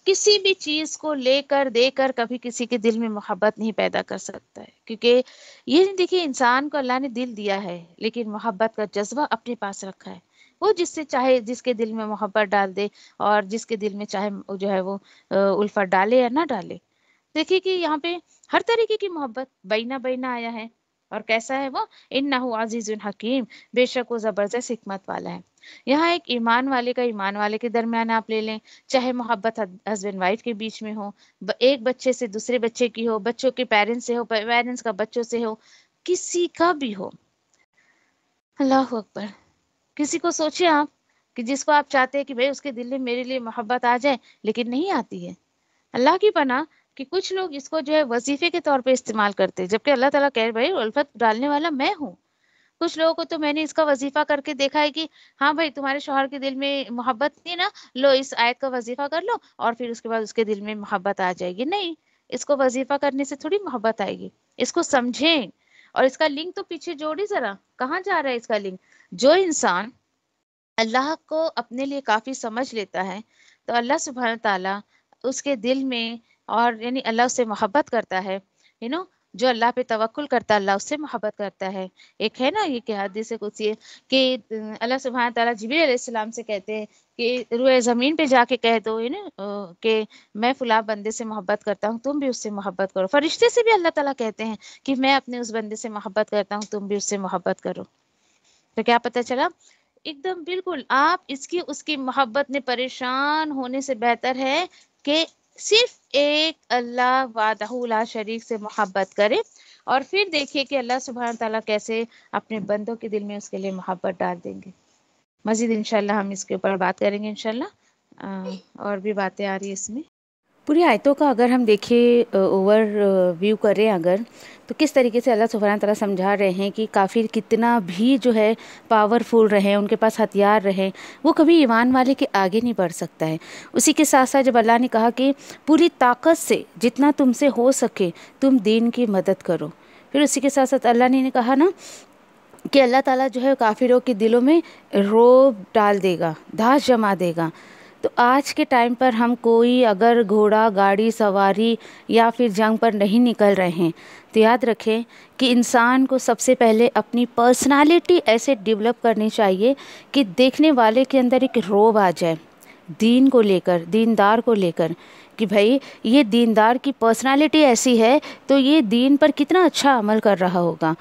کسی بھی چیز کو لے کر دے کر کبھی کسی کے دل میں محبت نہیں پیدا کر سکتا ہے. کیونکہ یہ دیکھیے انسان کو اللہ نے دل دیا ہے لیکن محبت کا جذبہ اپنے پاس رکھا ہے. وہ جس سے چاہے جس کے دل میں محبت ڈال دے اور جس کے دل میں چاہے جو ہے وہ الفت ڈالے یا نہ ڈالے. دیکھیے کہ یہاں پہ ہر طریقے کی محبت بینہ آیا ہے. اور کیسا ہے وہ؟ انہ عزیز حکیم، بے شک وہ زبردست حکمت والا ہے. یہاں ایک ایمان والے کا ایمان والے کے درمیان آپ لے لیں، چاہے محبت ہسبینڈ وائف کے بیچ میں ہو، ایک بچے سے دوسرے بچے کی ہو، بچوں کے پیرنٹس سے ہو، پیرنٹس کا بچوں سے ہو، کسی کا بھی ہو. اللہ اکبر. کسی کو سوچیں آپ کہ جس کو آپ چاہتے ہیں کہ بھئی اس کے دل میں میرے لیے محبت آ جائے لیکن نہیں آتی ہے. اللہ کی پناہ کہ کچھ لوگ اس کو جو ہے وظیفے کے طور پہ استعمال کرتے ہیں، جبکہ اللہ تعالیٰ کہہ رہے بھائی الفت ڈالنے والا میں ہوں. کچھ لوگوں کو تو میں نے اس کا وظیفہ کر کے دیکھا ہے کہ ہاں بھائی تمہارے شوہر کے دل میں محبت نہیں نا، لو اس آیت کا وظیفہ کر لو اور پھر اس کے بعد اس کے دل میں محبت آ جائے گی. نہیں، اس کو وظیفہ کرنے سے تھوڑی محبت آئے گی. اس کو سمجھیں اور اس کا لنک تو پیچھے جوڑی ذرا، کہاں جا رہا ہے اس کا لنک. جو انسان اللہ کو اپنے لیے کافی سمجھ لیتا ہے تو اللہ سبحانہ تعالیٰ اس کے دل میں اور یعنی اللہ اس سے محبت کرتا ہے. جو اللہ پہ توکل کرتا ہے اللہ اس سے محبت کرتا ہے. ایک ہے نا یہ کہ حدیث قدسی ہے کہ اللہ سبحانہ تعالیٰ جبریل علیہ السلام سے کہتے ہیں کہ روئے زمین پہ جا کے کہہ دو کہ میں فلاں بندے سے محبت کرتا ہوں، تم بھی اس سے محبت کرو. فرشتے سے بھی اللہ تعالیٰ کہتے ہیں کہ میں اپنے اس بندے سے محبت کرتا ہوں، تم بھی اس سے محبت کرو. تو کیا پتہ چلا ایک دم بالکل آپ اس کی محبت میں پریشان ہونے سے بہتر ہے کہ صرف ایک اللہ وحدہ لا شریک سے محبت کرے اور پھر دیکھیے کہ اللہ سبحانہ تعالیٰ کیسے اپنے بندوں کے دل میں اس کے لیے محبت ڈال دیں گے. مزید انشاءاللہ ہم اس کے اوپر بات کریں گے انشاءاللہ. اور بھی باتیں آ رہی ہیں اس میں. پوری آیتوں کا اگر ہم دیکھیں اوور ویو کریں اگر تو کس طریقے سے اللہ سبحانہ تعالیٰ سمجھا رہے ہیں کہ کافر کتنا بھی جو ہے پاورفل رہیں، ان کے پاس ہتھیار رہیں، وہ کبھی ایمان والے کے آگے نہیں بڑھ سکتا ہے. اسی کے ساتھ ساتھ جب اللہ نے کہا کہ پوری طاقت سے جتنا تم سے ہو سکے تم دین کی مدد کرو، پھر اسی کے ساتھ ساتھ اللہ نے کہا نا کہ اللہ تعالیٰ جو ہے کافروں کے دلوں میں رعب ڈال دے گا، دھاس جما دے گا. تو آج کے ٹائم پر ہم کوئی اگر گھوڑا گاڑی سواری یا پھر جنگ پر نہیں نکل رہے ہیں تو یاد رکھیں کہ انسان کو سب سے پہلے اپنی پرسنالٹی ایسے ڈیولپ کرنی چاہیے کہ دیکھنے والے کے اندر ایک رعب آ جائے دین کو لے کر، دیندار کو لے کر، کہ بھائی یہ دیندار کی پرسنالٹی ایسی ہے تو یہ دین پر کتنا اچھا عمل کر رہا ہوگا.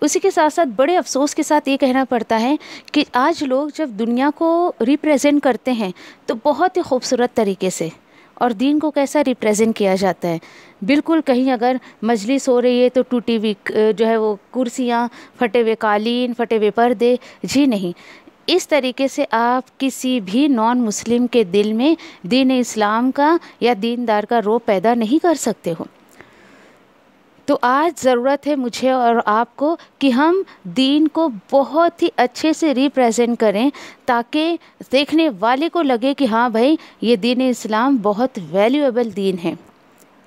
اسی کے ساتھ ساتھ بڑے افسوس کے ساتھ یہ کہنا پڑتا ہے کہ آج لوگ جب دنیا کو ریپریزنٹ کرتے ہیں تو بہت ہی خوبصورت طریقے سے اور دین کو کیسا ریپریزنٹ کیا جاتا ہے. بالکل کہیں اگر مجلس ہو رہی ہے تو ٹوٹی ہوئی جو ہے وہ کرسیاں، پھٹے ہوئے قالین، پھٹے ہوئے پردے، جی نہیں. اس طریقے سے آپ کسی بھی نان مسلم کے دل میں دین اسلام کا یا دیندار کا روب پیدا نہیں کر سکتے ہو. تو آج ضرورت ہے مجھے اور آپ کو کہ ہم دین کو بہت ہی اچھے سے ریپریزنٹ کریں، تاکہ دیکھنے والے کو لگے کہ ہاں بھائی یہ دین اسلام بہت ویلیویبل دین ہے،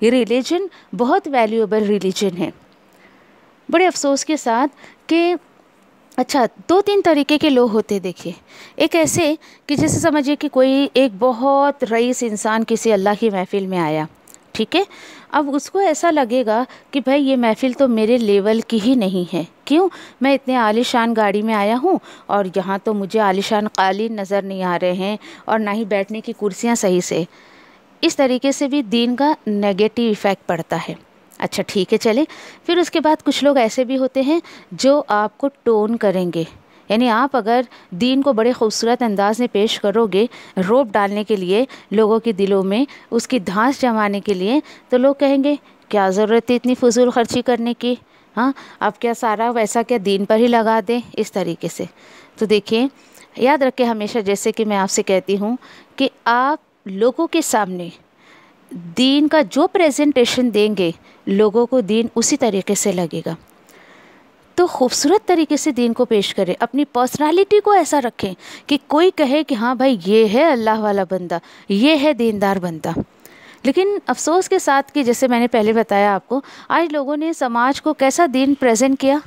یہ ریلیجن بہت ویلیویبل ریلیجن ہے. بڑے افسوس کے ساتھ کہ اچھا 2-3 طریقے کے لوگ ہوتے دیکھیے. ایک ایسے کہ جیسے سمجھیے کہ کوئی ایک بہت رئیس انسان کسی اللہ کی محفل میں آیا، ٹھیک ہے. اب اس کو ایسا لگے گا کہ بھائی یہ محفل تو میرے لیول کی ہی نہیں ہے. کیوں؟ میں اتنے عالی شان گاڑی میں آیا ہوں اور یہاں تو مجھے عالی شان قالین نظر نہیں آ رہے ہیں اور نہ ہی بیٹھنے کی کرسیاں صحیح سے. اس طریقے سے بھی دین کا نیگیٹو ایفیکٹ پڑتا ہے. اچھا ٹھیک ہے چلے. پھر اس کے بعد کچھ لوگ ایسے بھی ہوتے ہیں جو آپ کو ٹون کریں گے. یعنی آپ اگر دین کو بڑے خوبصورت انداز میں پیش کرو گے، روب ڈالنے کے لیے لوگوں کے دلوں میں، اس کی دھانس جمانے کے لیے، تو لوگ کہیں گے کیا ضرورت ہے اتنی فضول خرچی کرنے کی، ہاں اب کیا سارا ویسا کیا دین پر ہی لگا دیں، اس طریقے سے. تو دیکھیں یاد رکھیں ہمیشہ، جیسے کہ میں آپ سے کہتی ہوں کہ آپ لوگوں کے سامنے دین کا جو پریزنٹیشن دیں گے لوگوں کو دین اسی طریقے سے لگے گا. تو خوبصورت طریقے سے دین کو پیش کریں، اپنی پرسنالٹی کو ایسا رکھیں کہ کوئی کہے کہ ہاں بھائی یہ ہے اللہ والا بندہ، یہ ہے دیندار بندہ. لیکن افسوس کے ساتھ کہ جیسے میں نے پہلے بتایا آپ کو، آج لوگوں نے سماج کو کیسا دین پریزنٹ کیا،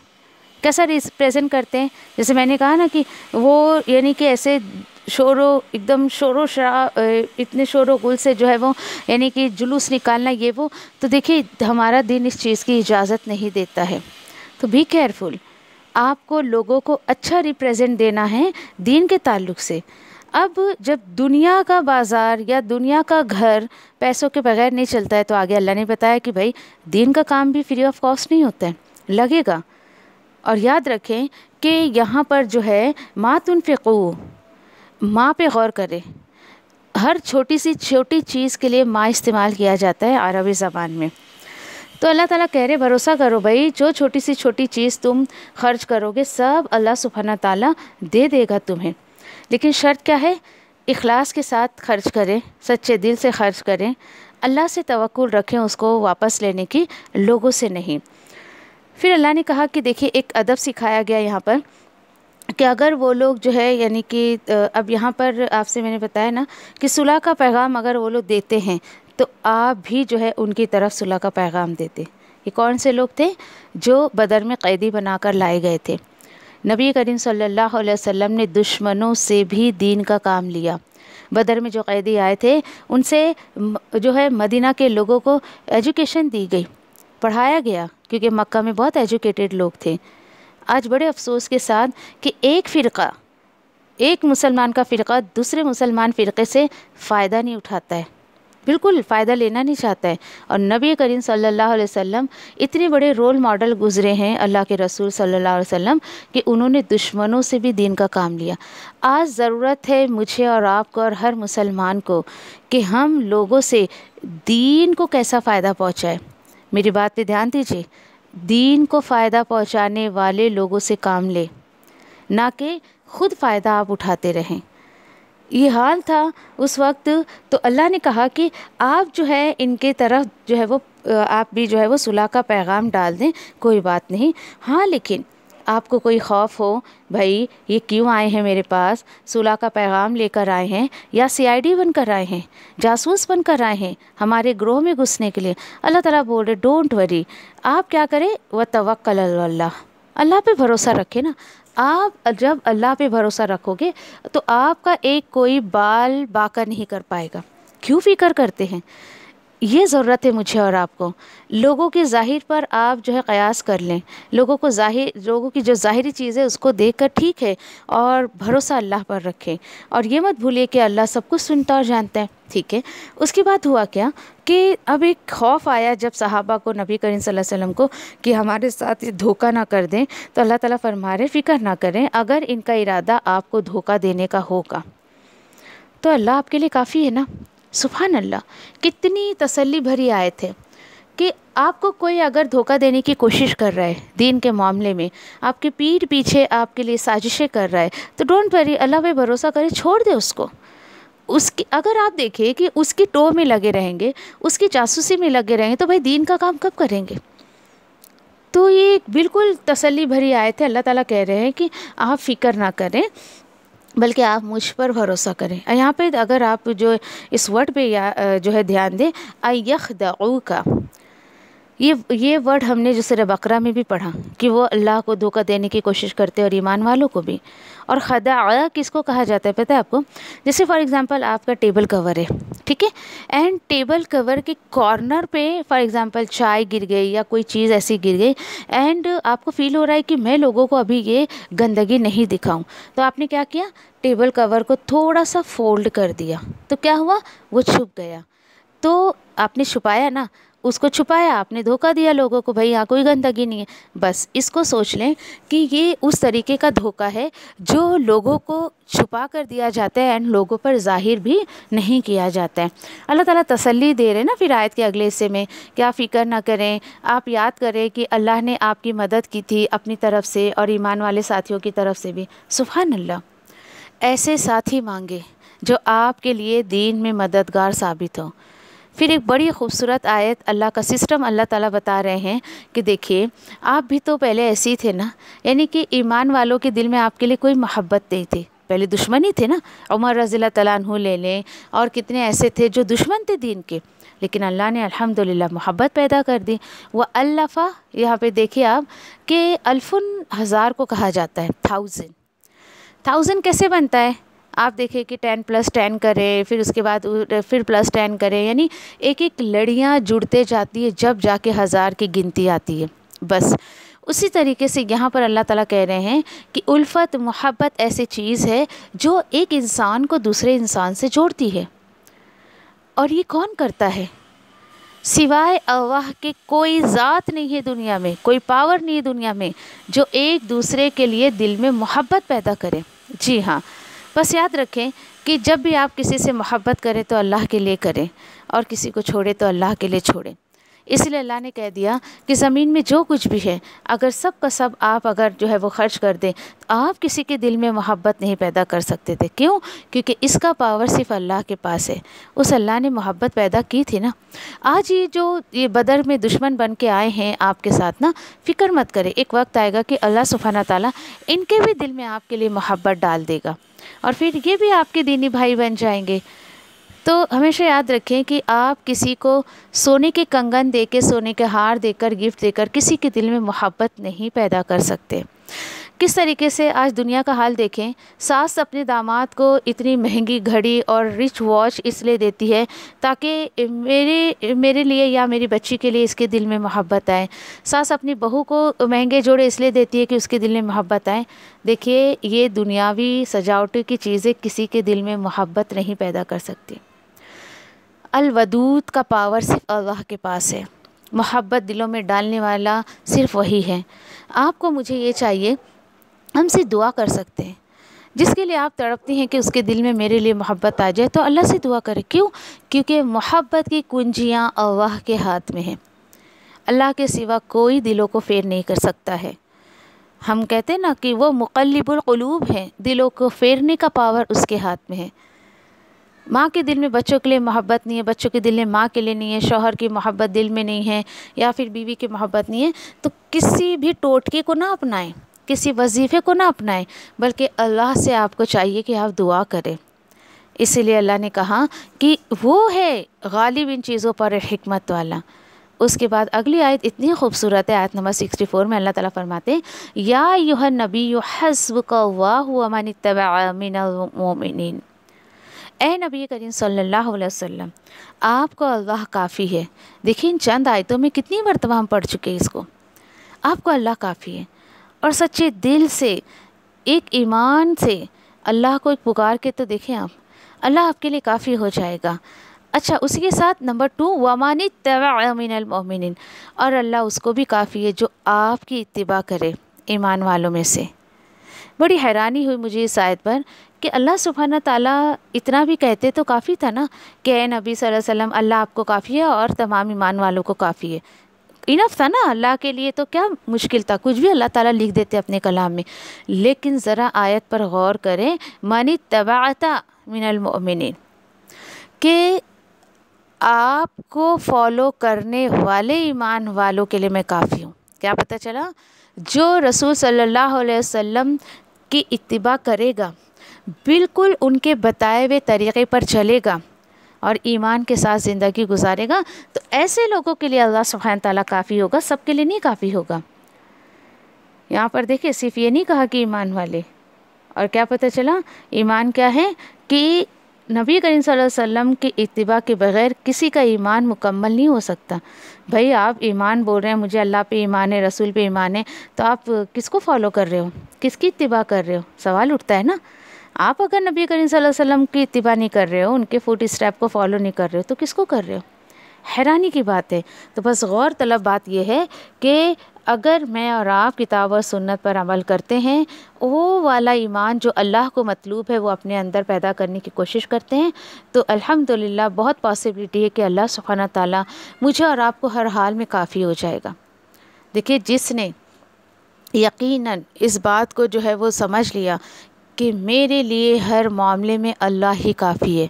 کیسا پریزنٹ کرتے ہیں. جیسے میں نے کہا نا کہ وہ یعنی کہ ایسے ایک دم شور و اتنے شور و غل سے جو ہے وہ یعنی کہ جلوس نکالنا یہ وہ. تو دیکھیے ہمارا دین اس چیز کی اجازت نہیں دیتا ہے. تو بی کیئرفل. آپ کو لوگوں کو اچھا ریپریزنٹ دینا ہے دین کے تعلق سے. اب جب دنیا کا بازار یا دنیا کا گھر پیسوں کے بغیر نہیں چلتا ہے، تو آگے اللہ نے بتایا کہ بھائی دین کا کام بھی فری آف کاسٹ نہیں ہوتا ہے، لگے گا. اور یاد رکھیں کہ یہاں پر جو ہے ما تنفقو، ماں پہ غور کریں. ہر چھوٹی سی چھوٹی چیز کے لیے ماں استعمال کیا جاتا ہے عربی زبان میں. تو اللہ تعالیٰ کہہ رہے بھروسہ کرو بھائی، جو چھوٹی سی چھوٹی چیز تم خرچ کرو گے سب اللہ سبحانہ تعالیٰ دے دے گا تمہیں. لیکن شرط کیا ہے؟ اخلاص کے ساتھ خرچ کریں، سچے دل سے خرچ کریں، اللہ سے توکل رکھیں اس کو واپس لینے کی، لوگوں سے نہیں. پھر اللہ نے کہا کہ دیکھیے ایک ادب سکھایا گیا یہاں پر کہ اگر وہ لوگ جو ہے یعنی کہ اب یہاں پر آپ سے میں نے بتایا نا کہ صلح کا پیغام اگر وہ لوگ دیتے ہیں تو آپ بھی جو ہے ان کی طرف صلح کا پیغام دیتے. یہ کون سے لوگ تھے؟ جو بدر میں قیدی بنا کر لائے گئے تھے. نبی کریم صلی اللہ علیہ وسلم نے دشمنوں سے بھی دین کا کام لیا. بدر میں جو قیدی آئے تھے ان سے جو ہے مدینہ کے لوگوں کو ایجوکیشن دی گئی، پڑھایا گیا، کیونکہ مکہ میں بہت ایجوکیٹڈ لوگ تھے. آج بڑے افسوس کے ساتھ کہ ایک مسلمان کا فرقہ دوسرے مسلمان فرقے سے فائدہ نہیں اٹھاتا ہے، بالکل فائدہ لینا نہیں چاہتا ہے. اور نبی کریم صلی اللہ علیہ وسلم اتنے بڑے رول ماڈل گزرے ہیں اللہ کے رسول صلی اللہ علیہ وسلم کہ انہوں نے دشمنوں سے بھی دین کا کام لیا. آج ضرورت ہے مجھے اور آپ کو اور ہر مسلمان کو کہ ہم لوگوں سے دین کو کیسا فائدہ پہنچائے. میری بات پہ دھیان دیجیے، دین کو فائدہ پہنچانے والے لوگوں سے کام لے، نہ کہ خود فائدہ آپ اٹھاتے رہیں. یہ حال تھا اس وقت. تو اللہ نے کہا کہ آپ جو ہے ان کے طرف جو ہے وہ آپ بھی جو ہے وہ صلح کا پیغام ڈال دیں، کوئی بات نہیں. ہاں لیکن آپ کو کوئی خوف ہو بھائی یہ کیوں آئے ہیں میرے پاس، صلح کا پیغام لے کر آئے ہیں یا CID بن کر آئے ہیں، جاسوس بن کر آئے ہیں ہمارے گروہ میں گھسنے کے لیے، اللہ تعالیٰ بول رہے ڈونٹ وری. آپ کیا کریں؟ وتوکل علی اللہ، اللہ پہ بھروسہ رکھے نا. آپ جب اللہ پہ بھروسہ رکھو گے تو آپ کا ایک کوئی بال باقا نہیں کر پائے گا. کیوں فکر کرتے ہیں؟ یہ ضرورت ہے مجھے اور آپ کو. لوگوں کی ظاہر پر آپ جو ہے قیاس کر لیں، لوگوں کی جو ظاہری چیز ہے اس کو دیکھ کر ٹھیک ہے، اور بھروسہ اللہ پر رکھیں. اور یہ مت بھولیے کہ اللہ سب کچھ سنتا اور جانتا ہے، ٹھیک ہے. اس کے بعد ہوا کیا کہ اب ایک خوف آیا جب صحابہ کو، نبی کریم صلی اللہ علیہ وسلم کو، کہ ہمارے ساتھ یہ دھوکہ نہ کر دیں. تو اللہ تعالیٰ فرما رہے فکر نہ کریں، اگر ان کا ارادہ آپ کو دھوکہ دینے کا ہوگا تو اللہ آپ کے لیے کافی ہے نا. سبحان اللہ، کتنی تسلی بھری آیت ہے کہ آپ کو کوئی اگر دھوکہ دینے کی کوشش کر رہا ہے دین کے معاملے میں، آپ کے پیٹھ پیچھے آپ کے لیے سازشیں کر رہا ہے، تو ڈونٹ وری، اللہ پہ بھروسہ کرے، چھوڑ دے اس کو. اس کی اگر آپ دیکھیں کہ اس کی ٹو میں لگے رہیں گے، اس کی جاسوسی میں لگے رہیں گے، تو بھائی دین کا کام کب کریں گے؟ تو یہ بالکل تسلی بھری آیت ہے. اللہ تعالیٰ کہہ رہے ہیں کہ آپ فکر نہ کریں، بلکہ آپ مجھ پر بھروسہ کریں. یہاں پہ اگر آپ جو اس ورڈ پہ جو ہے دھیان دیں، اَيَخْدَعُوكَ، یہ ورڈ ہم نے جو سورہ بقرہ میں بھی پڑھا کہ وہ اللہ کو دھوکہ دینے کی کوشش کرتے اور ایمان والوں کو بھی. اور خداع کس کو کہا جاتا ہے پتہ ہے آپ کو؟ جیسے فار ایگزامپل آپ کا ٹیبل کور ہے، ٹھیک ہے، اینڈ ٹیبل کور کے کارنر پہ فار ایگزامپل چائے گر گئی یا کوئی چیز ایسی گر گئی، اینڈ آپ کو فیل ہو رہا ہے کہ میں لوگوں کو ابھی یہ گندگی نہیں دکھاؤں، تو آپ نے کیا کیا؟ ٹیبل کور کو تھوڑا سا فولڈ کر دیا، تو کیا ہوا؟ وہ چھپ گیا. تو آپ نے چھپایا نا، اس کو چھپایا، آپ نے دھوکہ دیا لوگوں کو، بھائی یہاں کوئی گندگی نہیں ہے. بس اس کو سوچ لیں کہ یہ اس طریقے کا دھوکہ ہے جو لوگوں کو چھپا کر دیا جاتا ہے اینڈ لوگوں پر ظاہر بھی نہیں کیا جاتا ہے. اللہ تعالیٰ تسلی دے رہے نا پھر آیت کے اگلے حصے میں کہ آپ فکر نہ کریں، آپ یاد کریں کہ اللہ نے آپ کی مدد کی تھی اپنی طرف سے اور ایمان والے ساتھیوں کی طرف سے بھی. سبحان اللہ، ایسے ساتھی مانگے جو آپ کے لیے دین میں مددگار ثابت ہو. پھر ایک بڑی خوبصورت آیت، اللہ کا سسٹم اللہ تعالیٰ بتا رہے ہیں کہ دیکھیے آپ بھی تو پہلے ایسے ہی تھے نا، یعنی کہ ایمان والوں کے دل میں آپ کے لیے کوئی محبت نہیں تھی، پہلے دشمنی تھے نا. عمر رضی اللہ تعالیٰ عنہ لے لیں، اور کتنے ایسے تھے جو دشمن تھے دین کے، لیکن اللہ نے الحمدللہ محبت پیدا کر دی. وَأَلَّفَ، یہاں پہ دیکھیے آپ کہ الفن ہزار کو کہا جاتا ہے، 1000 کیسے بنتا ہے؟ آپ دیکھیں کہ 10+10 کریں، پھر اس کے بعد پھر +10 کریں، یعنی ایک ایک لڑیاں جڑتے جاتی ہے جب جا کے 1000 کی گنتی آتی ہے. بس اسی طریقے سے یہاں پر اللہ تعالیٰ کہہ رہے ہیں کہ الفت، محبت ایسی چیز ہے جو ایک انسان کو دوسرے انسان سے جوڑتی ہے. اور یہ کون کرتا ہے؟ سوائے اللہ کے کوئی ذات نہیں ہے دنیا میں، کوئی پاور نہیں ہے دنیا میں جو ایک دوسرے کے لیے دل میں محبت پیدا کرے. جی ہاں، بس یاد رکھیں کہ جب بھی آپ کسی سے محبت کریں تو اللہ کے لیے کریں، اور کسی کو چھوڑے تو اللہ کے لیے چھوڑیں. اس لیے اللہ نے کہہ دیا کہ زمین میں جو کچھ بھی ہے اگر سب کا سب آپ اگر جو ہے وہ خرچ کر دیں تو آپ کسی کے دل میں محبت نہیں پیدا کر سکتے تھے. کیوں؟ کیونکہ اس کا پاور صرف اللہ کے پاس ہے. اس اللہ نے محبت پیدا کی تھی نا. آج یہ بدر میں دشمن بن کے آئے ہیں آپ کے ساتھ نا، فکر مت کرے، ایک وقت آئے گا کہ اللہ سبحانہ تعالیٰ ان کے بھی دل میں آپ کے لیے محبت ڈال دے گا، اور پھر یہ بھی آپ کے دینی بھائی بن جائیں گے. تو ہمیشہ یاد رکھیں کہ آپ کسی کو سونے کے کنگن دے کے، سونے کے ہار دے کر، گفٹ دے کر کسی کے دل میں محبت نہیں پیدا کر سکتے. کس طریقے سے آج دنیا کا حال دیکھیں، ساس اپنے داماد کو اتنی مہنگی گھڑی اور رچ واچ اس لیے دیتی ہے تاکہ میرے لیے یا میری بچی کے لیے اس کے دل میں محبت آئے. ساس اپنی بہو کو مہنگے جوڑے اس لیے دیتی ہے کہ اس کے دل میں محبت آئے. دیکھیے یہ دنیاوی سجاوٹی کی چیزیں کسی کے دل میں محبت نہیں پیدا کر سکتی. الودود کا پاور صرف اللہ کے پاس ہے، محبت دلوں میں ڈالنے والا صرف وہی ہے. آپ کو مجھے یہ چاہیے، ہم سے دعا کر سکتے ہیں، جس کے لیے آپ تڑپتی ہیں کہ اس کے دل میں میرے لیے محبت آ جائے تو اللہ سے دعا کریں. کیوں؟ کیونکہ محبت کی کنجیاں اللہ کے ہاتھ میں ہیں. اللہ کے سوا کوئی دلوں کو فیر نہیں کر سکتا ہے. ہم کہتے ہیں نا کہ وہ مقلب القلوب ہیں، دلوں کو پھیرنے کا پاور اس کے ہاتھ میں ہے. ماں کے دل میں بچوں کے لیے محبت نہیں ہے، بچوں کے دل میں ماں کے لیے نہیں ہے، شوہر کی محبت دل میں نہیں ہے، یا پھر بیوی کی محبت نہیں ہے، تو کسی بھی ٹوٹکے کو نہ اپنائیں، کسی وظیفے کو نہ اپنائیں، بلکہ اللہ سے آپ کو چاہیے کہ آپ دعا کریں. اسی لیے اللہ نے کہا کہ وہ ہے غالب ان چیزوں پر حکمت والا. اس کے بعد اگلی آیت اتنی خوبصورت ہے، آیت نمبر 64 میں اللہ تعالیٰ فرماتے ہیں یا ایھا النبی حسبک اللہ ومن اتبعک من المؤمنین. اے نبی کریم صلی اللہ علیہ وسلم، آپ کو اللہ کافی ہے. دیکھیں چند آیتوں میں کتنی مرتبہ ہم پڑھ چکے اس کو. آپ کو اللہ کافی ہے، اور سچے دل سے ایک ایمان سے اللہ کو ایک پکار کے تو دیکھیں آپ، اللہ آپ کے لیے کافی ہو جائے گا. اچھا، اسی کے ساتھ نمبر 2 وَمَنِ اتَّبَعَ مِنَ الْمُؤْمِنِينَ، اور اللہ اس کو بھی کافی ہے جو آپ کی اتباع کرے ایمان والوں میں سے. بڑی حیرانی ہوئی مجھے اس آیت پر کہ اللہ سبحانہ تعالیٰ اتنا بھی کہتے تو کافی تھا نا کہ اے نبی صلی اللہ علیہ وسلم اللہ آپ کو کافی ہے اور تمام ایمان والوں کو کافی ہے. انف تھا نا اللہ کے لیے، تو کیا مشکل تھا، کچھ بھی اللہ تعالیٰ لکھ دیتے اپنے کلام میں. لیکن ذرا آیت پر غور کریں، من اتبعت من المؤمنین، کہ آپ کو فالو کرنے والے ایمان والوں کے لیے میں کافی ہوں. کیا پتہ چلا؟ جو رسول صلی اللہ علیہ وسلم کی اتباع کرے گا، بالکل ان کے بتائے ہوئے طریقے پر چلے گا اور ایمان کے ساتھ زندگی گزارے گا، تو ایسے لوگوں کے لیے اللہ سبحانہ تعالیٰ کافی ہوگا، سب کے لیے نہیں کافی ہوگا. یہاں پر دیکھیں صرف یہ نہیں کہا کہ ایمان والے، اور کیا پتہ چلا ایمان کیا ہے کہ نبی کریم صلی اللہ علیہ وسلم کی اتباع کے بغیر کسی کا ایمان مکمل نہیں ہو سکتا. بھائی آپ ایمان بول رہے ہیں، مجھے اللہ پہ ایمان ہے، رسول پہ ایمان ہے، تو آپ کس کو فالو کر رہے ہو، کس کی اتباع کر رہے ہو؟ سوال اٹھتا ہے نا. آپ اگر نبی کریم صلی اللہ علیہ وسلم کی اتباع نہیں کر رہے ہو، ان کے فوٹ اسٹیپ کو فالو نہیں کر رہے ہو، تو کس کو کر رہے ہو؟ حیرانی کی بات ہے. تو بس غور طلب بات یہ ہے کہ اگر میں اور آپ کتاب اور سنت پر عمل کرتے ہیں، وہ والا ایمان جو اللہ کو مطلوب ہے وہ اپنے اندر پیدا کرنے کی کوشش کرتے ہیں، تو الحمدللہ بہت پاسبلٹی ہے کہ اللہ سبحانہ تعالیٰ مجھے اور آپ کو ہر حال میں کافی ہو جائے گا. دیکھیے جس نے یقیناً اس بات کو جو ہے وہ سمجھ لیا کہ میرے لیے ہر معاملے میں اللہ ہی کافی ہے،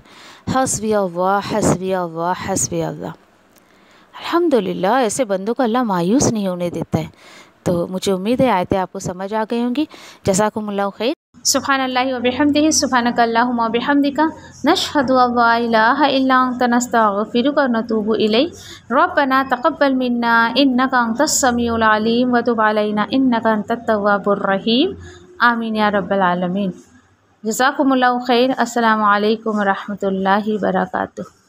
حسبی اللہ حسبی اللہ حسبی اللہ، الحمدللہ ایسے بندوں کو اللہ مایوس نہیں ہونے دیتا ہے. تو مجھے امید ہے آیتیں آپ کو سمجھ آ گئی ہوں گی. جزاکم اللہ خیر. سبحان اللہ وبحمدہ، سبحانک اللہم وبحمدک، نشہد ان لا الہ الا انت، نستغفرک ونتوب الیک. ربنا تقبل منا انک انت السمیع العلیم وتب علینا انک انت التواب الرحیم. آمین یا رب العالمین. جزاکم اللہ خیر. السلام علیکم ورحمۃ اللہ وبرکاتہ.